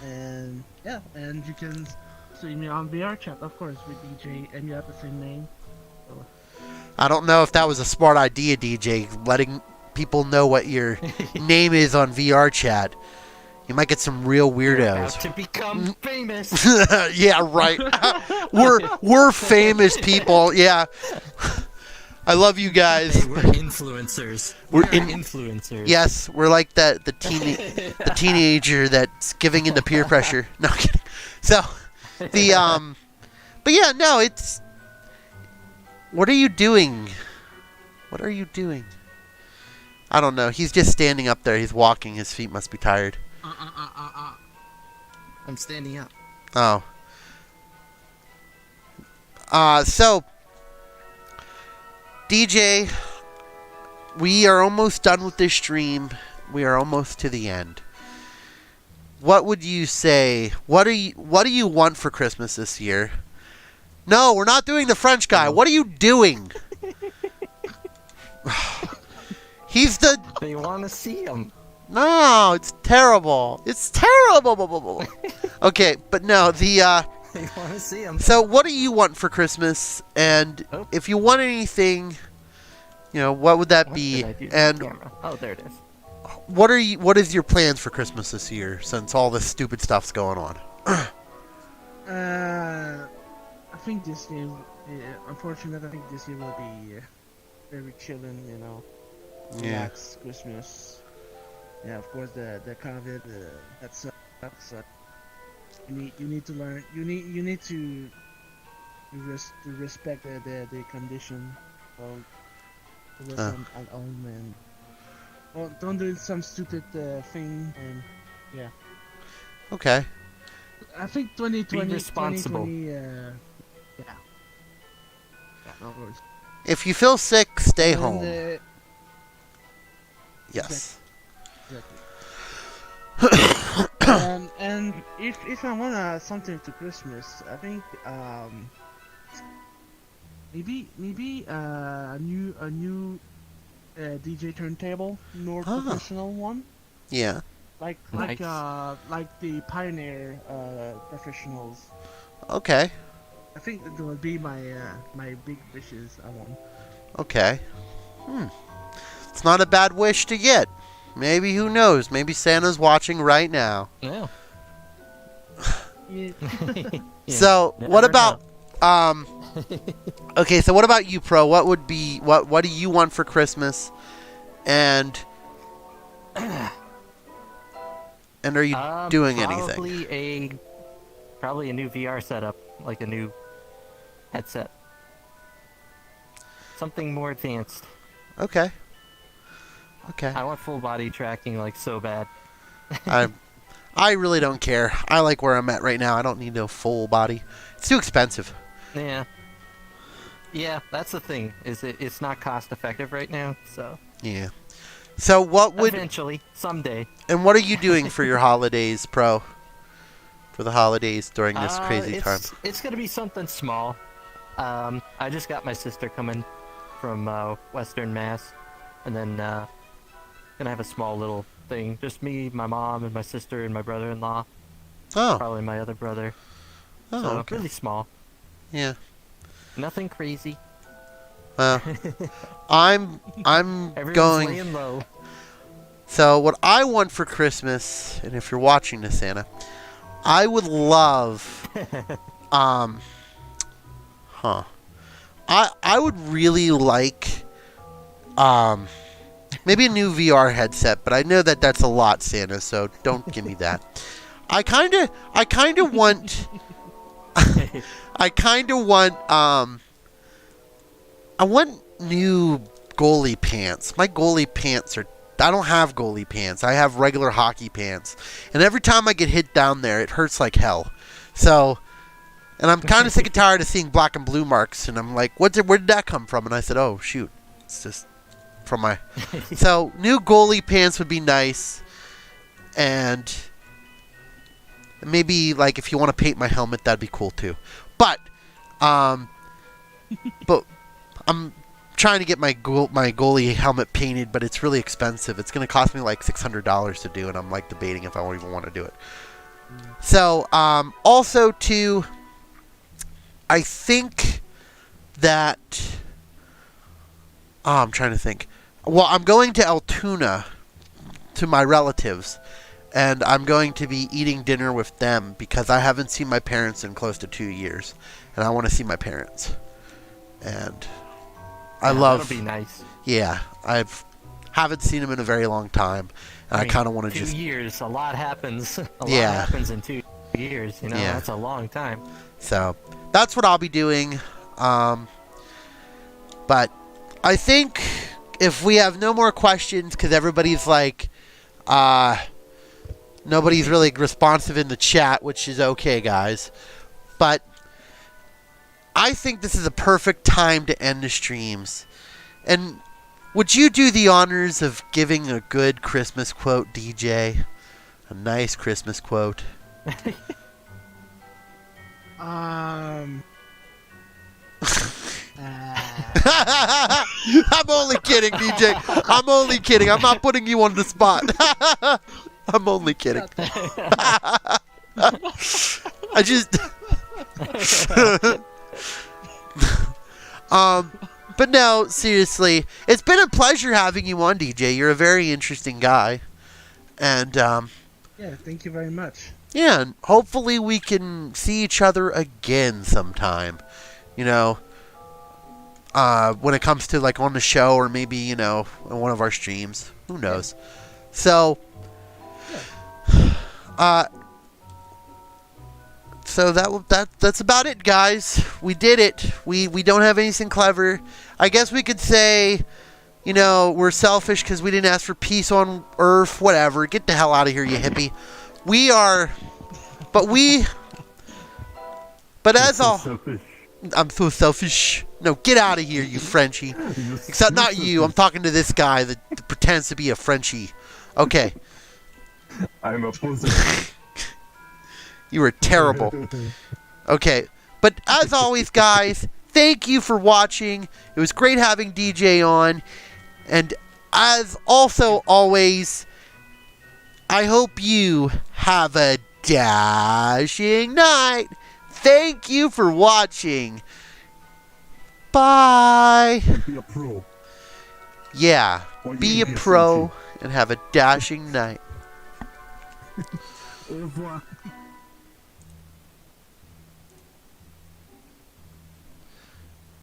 And yeah, and you can see me on VR chat, of course, with DJ Amiot, the same name. So, I don't know if that was a smart idea, DJ, letting people know what your name is on VR chat. You might get some real weirdos. About to become famous. Yeah, right. we're famous people. Yeah. I love you guys. Hey, we're influencers. We're influencers. Yes, we're like the teenager that's giving in to peer pressure. No, I'm kidding. So but yeah, no, it's. What are you doing? What are you doing? I don't know. He's just standing up there. He's walking. His feet must be tired. I'm standing up. Oh. So, DJ, we are almost done with this stream. We are almost to the end. What would you say? What do you want for Christmas this year? No, we're not doing the French guy. What are you doing? He's the... They want to see him. No, it's terrible. It's terrible. Okay, but no, They want to see him. So what do you want for Christmas? And Oh. if you want anything, what would that What be? did I do to the And camera? Oh, there it is. what is your plans for Christmas this year, since all this stupid stuff's going on? I think this year, unfortunately, I think this year will be very chilling, Yeah. relaxed Christmas. Yeah, of course, the COVID, that sucks. You need to learn. You need to respect the condition. To listen at home, and don't do some stupid thing. And yeah, Okay. I think 2020. Be responsible. 2020, yeah. No worries. If you feel sick, stay And, home. Yes. And if I want something to Christmas, I think maybe a new DJ turntable, more professional one. Yeah. Like Nice. like the Pioneer professionals. Okay. I think that would be my big wishes I want. Okay. It's not a bad wish to get. Maybe, who knows? Maybe Santa's watching right now. Yeah. Yeah. Yeah, So, never what about know. okay, so what about you, Pro? What would be what do you want for Christmas? And are you doing anything? Probably a new VR setup, like a new headset. Something more advanced. Okay. Okay. I want full body tracking like so bad. I really don't care. I like where I'm at right now. I don't need no full body. It's too expensive. Yeah. Yeah, that's the thing. It's not cost effective right now, so Yeah. So what would eventually, someday. and what are you doing for your holidays, Pro? For the holidays during this crazy time. It's gonna be something small. I just got my sister coming from Western Mass, and then gonna have a small little thing. Just me, my mom, and my sister, and my brother-in-law. Oh. Probably my other brother. Oh, So okay. really small. Yeah. Nothing crazy. Well, I'm Everyone's going. laying low. So what I want for Christmas, and if you're watching this, Santa, I would love, I would really like, maybe a new VR headset, but I know that that's a lot, Santa. So don't give me that. I kind of want, I want new goalie pants. My goalie pants are. I don't have goalie pants. I have regular hockey pants. And every time I get hit down there, it hurts like hell. So, and I'm kind of sick and tired of seeing black and blue marks. And I'm like, where did that come from? And I said, oh, shoot. It's just from my... So, new goalie pants would be nice. And maybe, like, if you want to paint my helmet, that'd be cool, too. But I'm trying to get my goalie helmet painted, but it's really expensive. It's going to cost me like $600 to do, and I'm like debating if I won't even want to do it. So, also too, I think that I'm trying to think. Well, I'm going to Altoona to my relatives, and I'm going to be eating dinner with them because I haven't seen my parents in close to 2 years, and I want to see my parents. And I love. That'll be nice. Yeah, haven't seen him in a very long time, and I mean, kind of want to 2 just. years, a lot happens. A lot Yeah. happens in 2 years. You know, Yeah. that's a long time. So that's what I'll be doing. But I think if we have no more questions, because everybody's like, nobody's really responsive in the chat, which is okay, guys. But I think this is a perfect time to end the streams. And would you do the honors of giving a good Christmas quote, DJ? A nice Christmas quote. I'm only kidding, DJ. I'm only kidding. I'm not putting you on the spot. I'm only kidding. I just... But no, seriously, it's been a pleasure having you on, DJ. You're a very interesting guy, and Yeah, thank you very much. yeah, and hopefully we can see each other again sometime. You know, when it comes to like on the show or maybe in one of our streams. Who knows? So, So that's about it, guys. We did it. We don't have anything clever. I guess we could say, we're selfish because we didn't ask for peace on Earth. Whatever. Get the hell out of here, you hippie. But as all, I'm so selfish. No, get out of here, you Frenchie. Except not you. I'm talking to this guy that pretends to be a Frenchie. Okay, I'm a pussy. you were terrible. Okay, but as always, guys, thank you for watching. It was great having DJ on. And as also always, I hope you have a dashing night. Thank you for watching. Bye. Be a pro. Yeah, Or you be a can pro and have a dashing night. Au revoir.